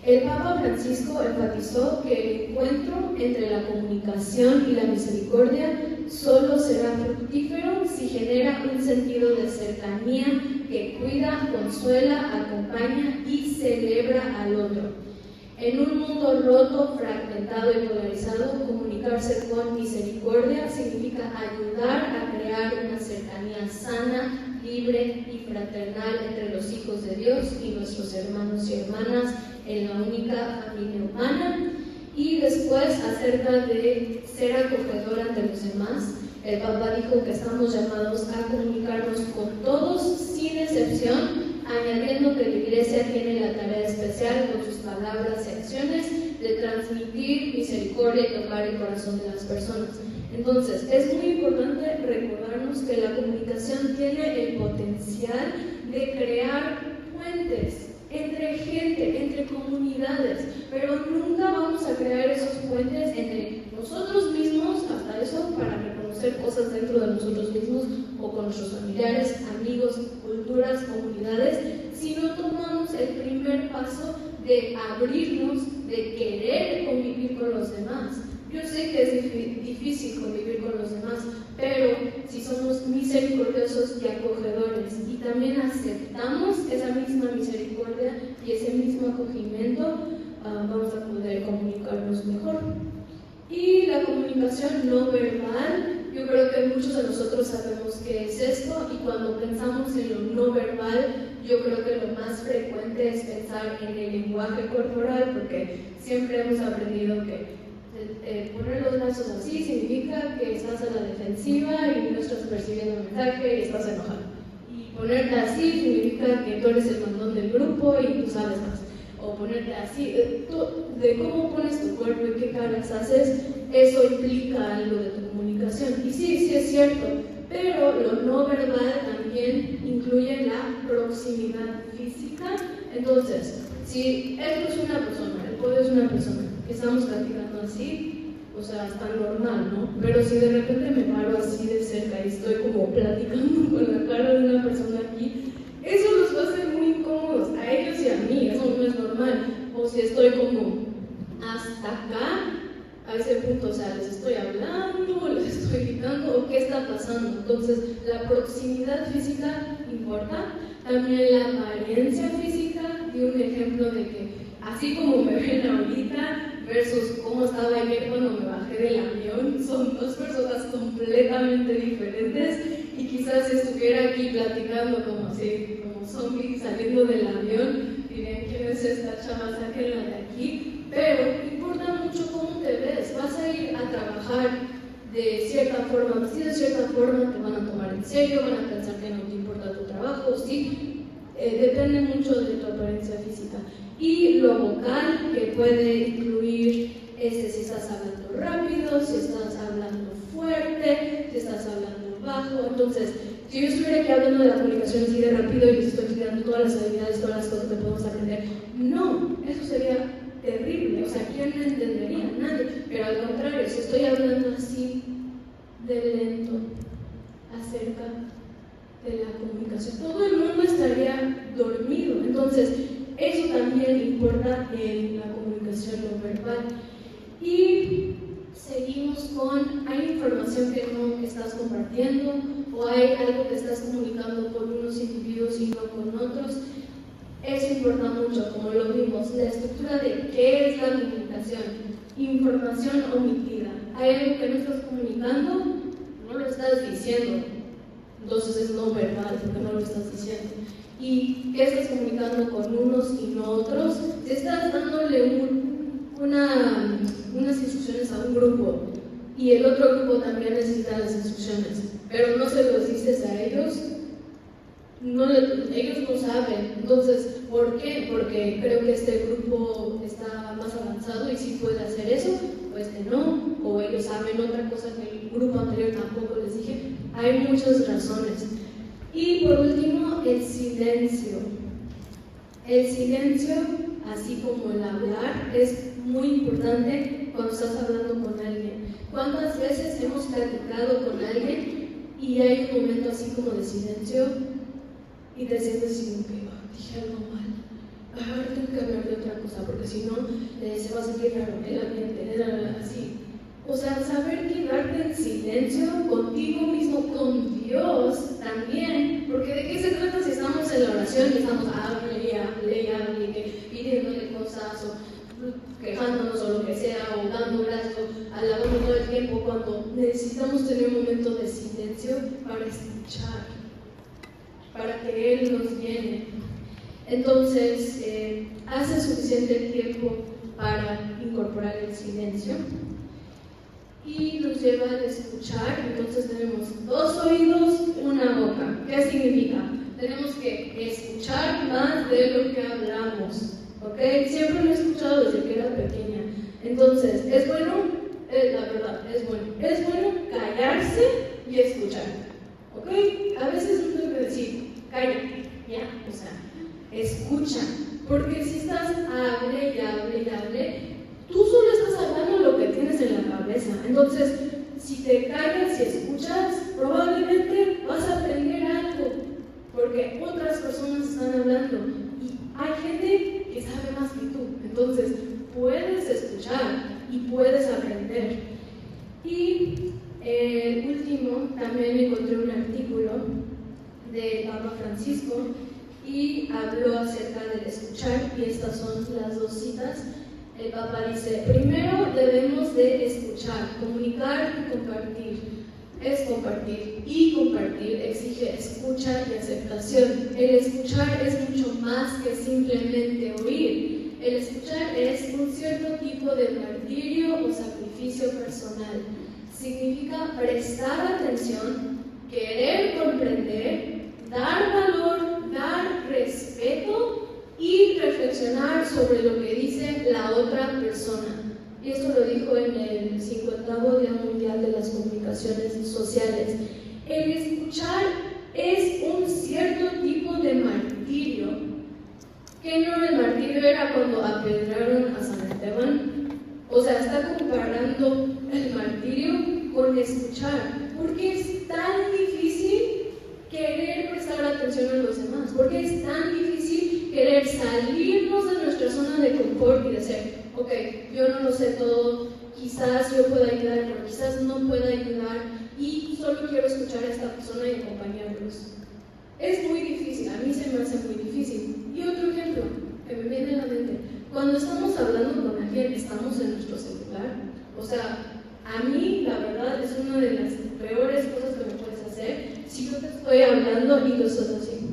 El Papa Francisco enfatizó que el encuentro entre la comunicación y la misericordia solo será fructífero si genera un sentido de cercanía que cuida, consuela, acompaña y celebra al otro. En un mundo roto, fragmentado y polarizado, comunicarse con misericordia significa ayudar a crear una cercanía sana, libre y fraternal entre los hijos de Dios y nuestros hermanos y hermanas en la única familia humana. Y después, acerca de ser acogedor ante los demás, el Papa dijo que estamos llamados a comunicarnos con todos sin excepción, añadiendo que la Iglesia tiene la tarea especial con sus palabras y acciones de transmitir misericordia y tocar el corazón de las personas. Entonces, es muy importante recordarnos que la comunicación tiene el potencial de crear puentes entre gente, entre comunidades, pero nunca vamos a crear esos puentes entre nosotros mismos, hasta eso, para reconocer cosas dentro de nosotros mismos o con nuestros familiares, amigos, culturas, comunidades, si no tomamos el primer paso de abrirnos, de querer convivir con los demás. Yo sé que es difícil convivir con los demás, pero si somos misericordiosos y acogedores y también aceptamos esa misma misericordia y ese mismo acogimiento, vamos a poder comunicarnos mejor. Y la comunicación no verbal, yo creo que muchos de nosotros sabemos qué es esto, y cuando pensamos en lo no verbal, yo creo que lo más frecuente es pensar en el lenguaje corporal, porque siempre hemos aprendido que poner los brazos así significa que estás a la defensiva y no estás percibiendo un mensaje y estás enojado. Y ponerte así significa que tú eres el mandón del grupo y tú sabes más. O ponerte así, de cómo pones tu cuerpo y qué caras haces, eso implica algo de tu comunicación. Y sí es cierto, pero lo no verbal también incluye la proximidad física. Entonces, si esto es una persona, el poder es una persona, que estamos platicando así, o sea, está normal, ¿no? Pero si de repente me paro así de cerca y estoy como platicando con la cara de una persona aquí, eso los va a hacer muy incómodos a ellos y a mí, eso no es normal. O si estoy como hasta acá, a ese punto, o sea, les estoy hablando, les estoy gritando, o qué está pasando. Entonces, la proximidad física importa, también la apariencia física. Di un ejemplo de que así como me ven ahorita versus cómo estaba ayer cuando me bajé del avión, son dos personas completamente diferentes, y quizás si estuviera aquí platicando como así, como zombie saliendo del avión, dirían, ¿quién es esta chava? Sáquenla de aquí. Pero importa mucho cómo te ves. Vas a ir a trabajar de cierta forma, si de cierta forma te van a tomar en serio, van a pensar que no te importa tu trabajo, sí. Depende mucho de tu apariencia física. Y lo vocal, que puede incluir si estás hablando rápido, si estás hablando fuerte, si estás hablando bajo. Entonces, si yo estuviera aquí hablando de la comunicación así de rápido y les estoy explicando todas las habilidades, todas las cosas que podemos aprender, no, eso sería terrible. O sea, ¿quién me entendería? Nadie. Pero al contrario, si estoy hablando así de lento, acerca de la comunicación, todo el mundo estaría dormido. Entonces, eso también importa en la comunicación no verbal. Y seguimos con, hay información que no estás compartiendo, o hay algo que estás comunicando con unos individuos y no con otros. Eso importa mucho, como lo vimos, la estructura de qué es la comunicación. Información omitida. Hay algo que no estás comunicando, no lo estás diciendo. Entonces es no verbal, porque no lo estás diciendo. ¿Y qué estás comunicando con unos y no otros? Si estás dándole unas instrucciones a un grupo y el otro grupo también necesita las instrucciones, pero no se los dices a ellos, ellos no saben. Entonces, ¿por qué? Porque creo que este grupo está más avanzado y sí puede hacer eso, o no, o ellos saben otra cosa que el grupo anterior tampoco les dije. Hay muchas razones. Y por último, el silencio. El silencio, así como el hablar, es muy importante cuando estás hablando con alguien. ¿Cuántas veces hemos platicado con alguien y hay un momento así como de silencio y te sientes como que dije algo mal? ahora tengo que hablar de otra cosa, porque si no, se va a sentir raro el ambiente, así. O sea, saber quedarte en silencio contigo mismo, con Dios también, porque ¿de qué se trata si estamos en la oración y estamos hable, pidiéndole cosas o quejándonos o lo que sea, o dando gracias, o alabando todo el tiempo, cuando necesitamos tener un momento de silencio para escuchar, para que Él nos llene? Entonces, hace suficiente tiempo para incorporar el silencio y nos lleva a escuchar. Entonces tenemos 2 oídos, una boca. ¿Qué significa? Tenemos que escuchar más de lo que hablamos, ¿ok? Siempre lo he escuchado desde que era pequeña. Entonces, ¿es bueno? La verdad, es bueno. Es bueno callarse y escuchar, ¿ok? A veces uno debe decir, calla, ya, o sea, escucha, porque si estás hable, tú solo estás hablando lo que tienes en la cabeza. Entonces, si te callas y escuchas, probablemente vas a aprender algo, porque otras personas están hablando y hay gente que sabe más que tú. Entonces, puedes escuchar y puedes aprender. Y el último, también encontré un artículo de Papa Francisco y habló acerca del escuchar, y estas son las 2 citas. El Papa dice: primero debemos de escuchar, comunicar y compartir. Es compartir, y compartir exige escucha y aceptación. El escuchar es mucho más que simplemente oír. El escuchar es un cierto tipo de martirio o sacrificio personal. Significa prestar atención, querer comprender, dar valor, dar respeto y reflexionar sobre lo que dice la otra persona. Y esto lo dijo en el 50º Día Mundial de las Comunicaciones Sociales. El escuchar es un cierto tipo de martirio. ¿Qué no el martirio era cuando apedrearon a San Esteban? O sea, está comparando el martirio con escuchar. ¿Por qué es tan difícil querer prestar atención a los demás? ¿Por qué es tan difícil querer salirnos de nuestra zona de confort y decir, ok, yo no lo sé todo, quizás yo pueda ayudar, pero quizás no pueda ayudar y solo quiero escuchar a esta persona y acompañarlos? Es muy difícil, a mí se me hace muy difícil. Y otro ejemplo que me viene a la mente, cuando estamos hablando con alguien, estamos en nuestro celular. O sea, a mí la verdad es una de las peores cosas que me puedes hacer si yo te estoy hablando y tú estás así.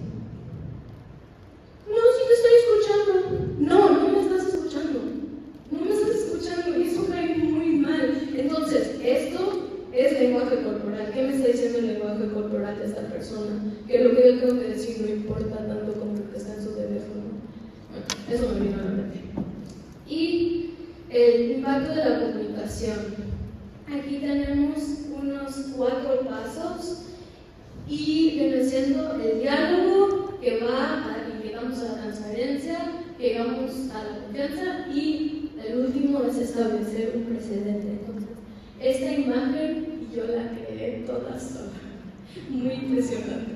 No, sí te estoy escuchando. No me estás escuchando. No me estás escuchando y eso cae muy mal. Entonces, esto es lenguaje corporal. ¿Qué me está diciendo el lenguaje corporal de esta persona? Que lo que yo tengo que decir no importa tanto como lo que está en su teléfono. Bueno, eso me vino a la mente. Y el impacto de la comunicación. Aquí tenemos unos 4 pasos y viene siendo el diálogo, que llegamos a la transparencia, llegamos a la confianza, y el último es establecer un precedente. Entonces, esta imagen yo la creé toda sola, muy impresionante.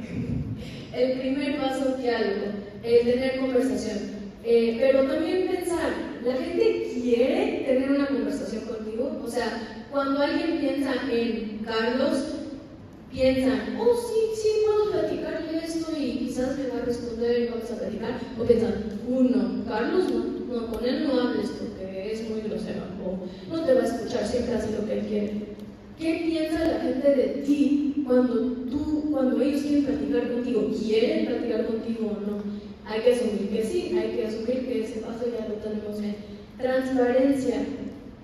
El primer paso, diálogo, tener conversación, pero también pensar, ¿la gente quiere tener una conversación contigo? O sea, cuando alguien piensa en Carlos, piensan, oh sí, puedo platicarle esto y quizás me va a responder y vamos a platicar. O piensan, no, Carlos no, con él no hables porque es muy grosero, o no te va a escuchar, siempre hace lo que él quiere. ¿Qué piensa la gente de ti cuando ellos quieren platicar contigo? ¿Quieren platicar contigo o no? Hay que asumir que sí, hay que asumir que ese paso ya lo tenemos bien. Transparencia.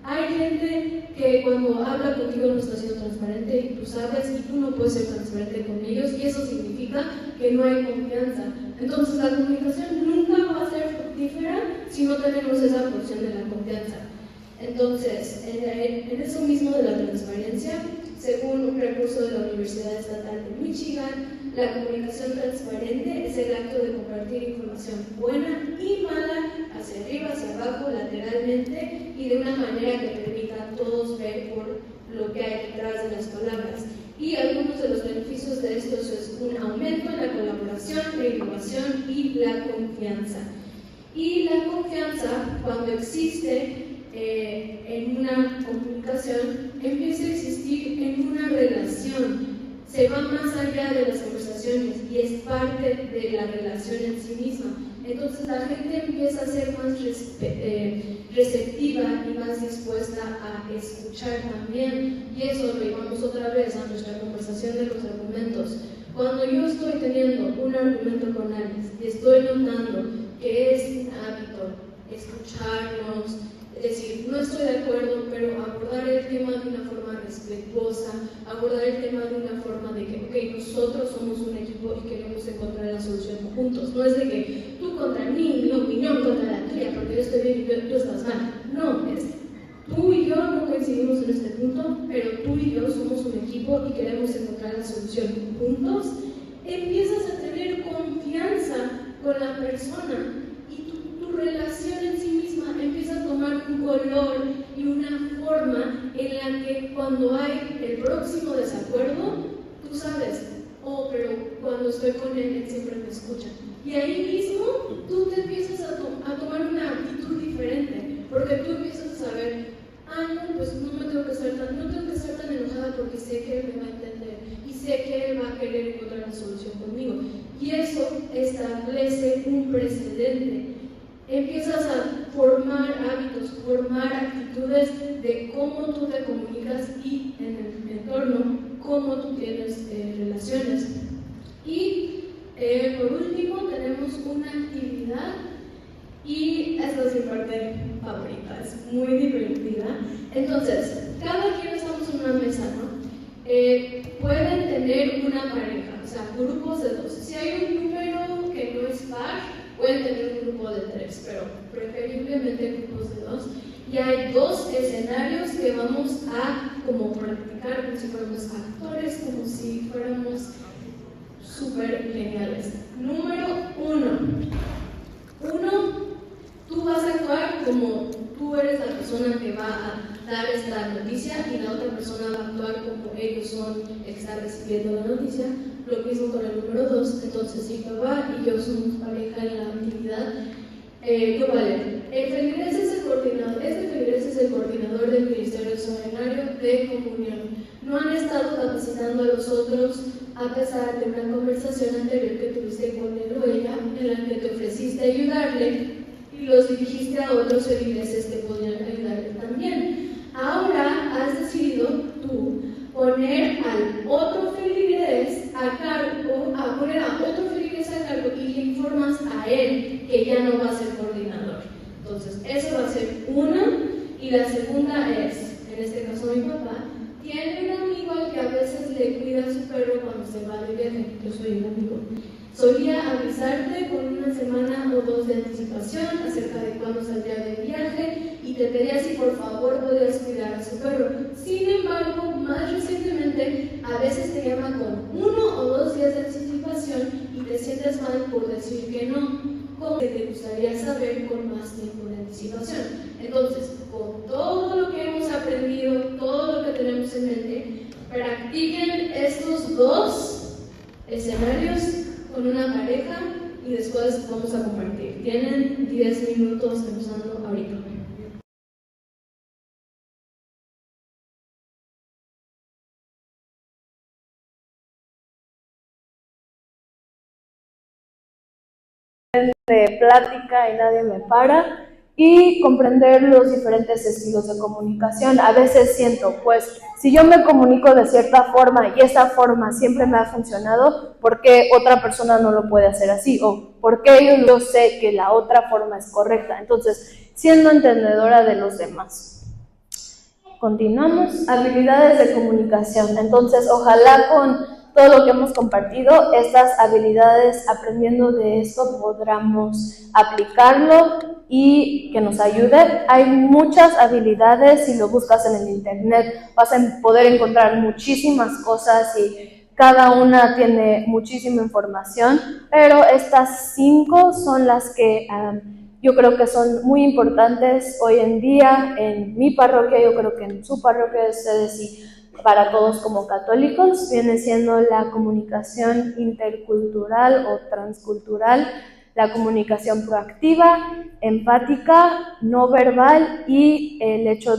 Hay gente que cuando habla contigo no está siendo transparente y tú sabes y tú no puedes ser transparente con ellos, y eso significa que no hay confianza. Entonces la comunicación nunca va a ser fructífera si no tenemos esa porción de la confianza. Entonces, en eso mismo de la transparencia, según un recurso de la Universidad Estatal de Michigan, la comunicación transparente es el acto de compartir información buena y mala hacia arriba, hacia abajo, lateralmente y de una manera que permita a todos ver por lo que hay detrás de las palabras. Y algunos de los beneficios de esto es un aumento en la colaboración, la innovación y la confianza. Y la confianza, cuando existe en una comunicación, empieza a existir en una relación. Se va más allá de las conversaciones y es parte de la relación en sí misma. Entonces la gente empieza a ser más receptiva y más dispuesta a escuchar también. Y eso lo llevamos otra vez a nuestra conversación de los argumentos. Cuando yo estoy teniendo un argumento con alguien y estoy notando que es un hábito escucharnos, es decir, no estoy de acuerdo, pero abordar el tema de una forma respetuosa, abordar el tema de una forma de que, ok, nosotros somos un equipo y queremos encontrar la solución juntos. No es de que tú contra mí, mi opinión contra la tuya, porque yo estoy bien y tú estás mal. No, es tú y yo no coincidimos en este punto, pero tú y yo somos un equipo y queremos encontrar la solución juntos. Empiezas a tener confianza con la persona y tu relación en sí misma empieza a tomar un color y una forma en la que cuando hay el próximo desacuerdo, tú sabes, oh, pero cuando estoy con él siempre me escucha. Y ahí mismo tú te empiezas a tomar una actitud diferente, porque tú empiezas a saber, no, pues no tengo que estar tan enojada porque sé que él me va a entender y sé que él va a querer encontrar la solución conmigo. Y eso establece un precedente. Empiezas a formar hábitos, formar actitudes de cómo tú te comunicas y en el entorno, cómo tú tienes relaciones. Y por último tenemos una actividad, y esta es mi parte favorita, es muy divertida. Entonces, cada quien estamos en una mesa, ¿no? Pueden tener una pareja, o sea, grupos de 2. Si hay un número que no es par, pueden tener un grupo de 3, pero preferiblemente grupos de 2. Y hay 2 escenarios que vamos a como practicar como si fuéramos actores, como si fuéramos súper geniales. Número 1. Tú vas a actuar como tú eres la persona que va a dar esta noticia y la otra persona va a actuar como ellos son el que está recibiendo la noticia. Lo mismo con el número 2. Entonces, si papá y yo somos pareja en la actividad, yo vale. El feligrés es el coordinador. Este feligrés es el coordinador del Ministerio Extraordinario de Comunión. No han estado capacitando a los otros a pesar de una conversación anterior que tuviste con él o ella, en la que te ofreciste ayudarle y los dirigiste a otros feligreses que podían ayudarle también. Ahora has decidido tú poner al otro feligrés a cargo, y le informas a él que ya no va a ser coordinador. Entonces, eso va a ser una. Y la segunda es, en este caso mi papá, tiene un amigo al que a veces le cuida a su perro cuando se va de viaje. Yo soy un amigo. Solía avisarte con una semana o 2 de anticipación acerca de cuándo saldría de viaje y te pedía si por favor podías cuidar a su perro. Sin embargo, más recientemente, a veces te llama con 1 o 2 días de anticipación y te sientes mal por decir que no. ¿Cómo te gustaría saber con más tiempo de anticipación? Entonces, con todo lo que hemos aprendido, todo lo que tenemos en mente, practiquen estos 2 escenarios con una pareja y después vamos a compartir. Tienen 10 minutos empezando ahorita. De plática y nadie me para, y comprender los diferentes estilos de comunicación. A veces siento, pues, si yo me comunico de cierta forma y esa forma siempre me ha funcionado, ¿por qué otra persona no lo puede hacer así? O ¿por qué yo sé que la otra forma es correcta? Entonces, siendo entendedora de los demás. Continuamos. Habilidades de comunicación. Entonces, ojalá con todo lo que hemos compartido, estas habilidades, aprendiendo de esto, podamos aplicarlo y que nos ayude. Hay muchas habilidades, si lo buscas en el internet vas a poder encontrar muchísimas cosas y cada una tiene muchísima información, pero estas 5 son las que yo creo que son muy importantes hoy en día en mi parroquia, yo creo que en su parroquia de ustedes y para todos como católicos. Viene siendo la comunicación intercultural o transcultural, la comunicación proactiva, empática, no verbal y el hecho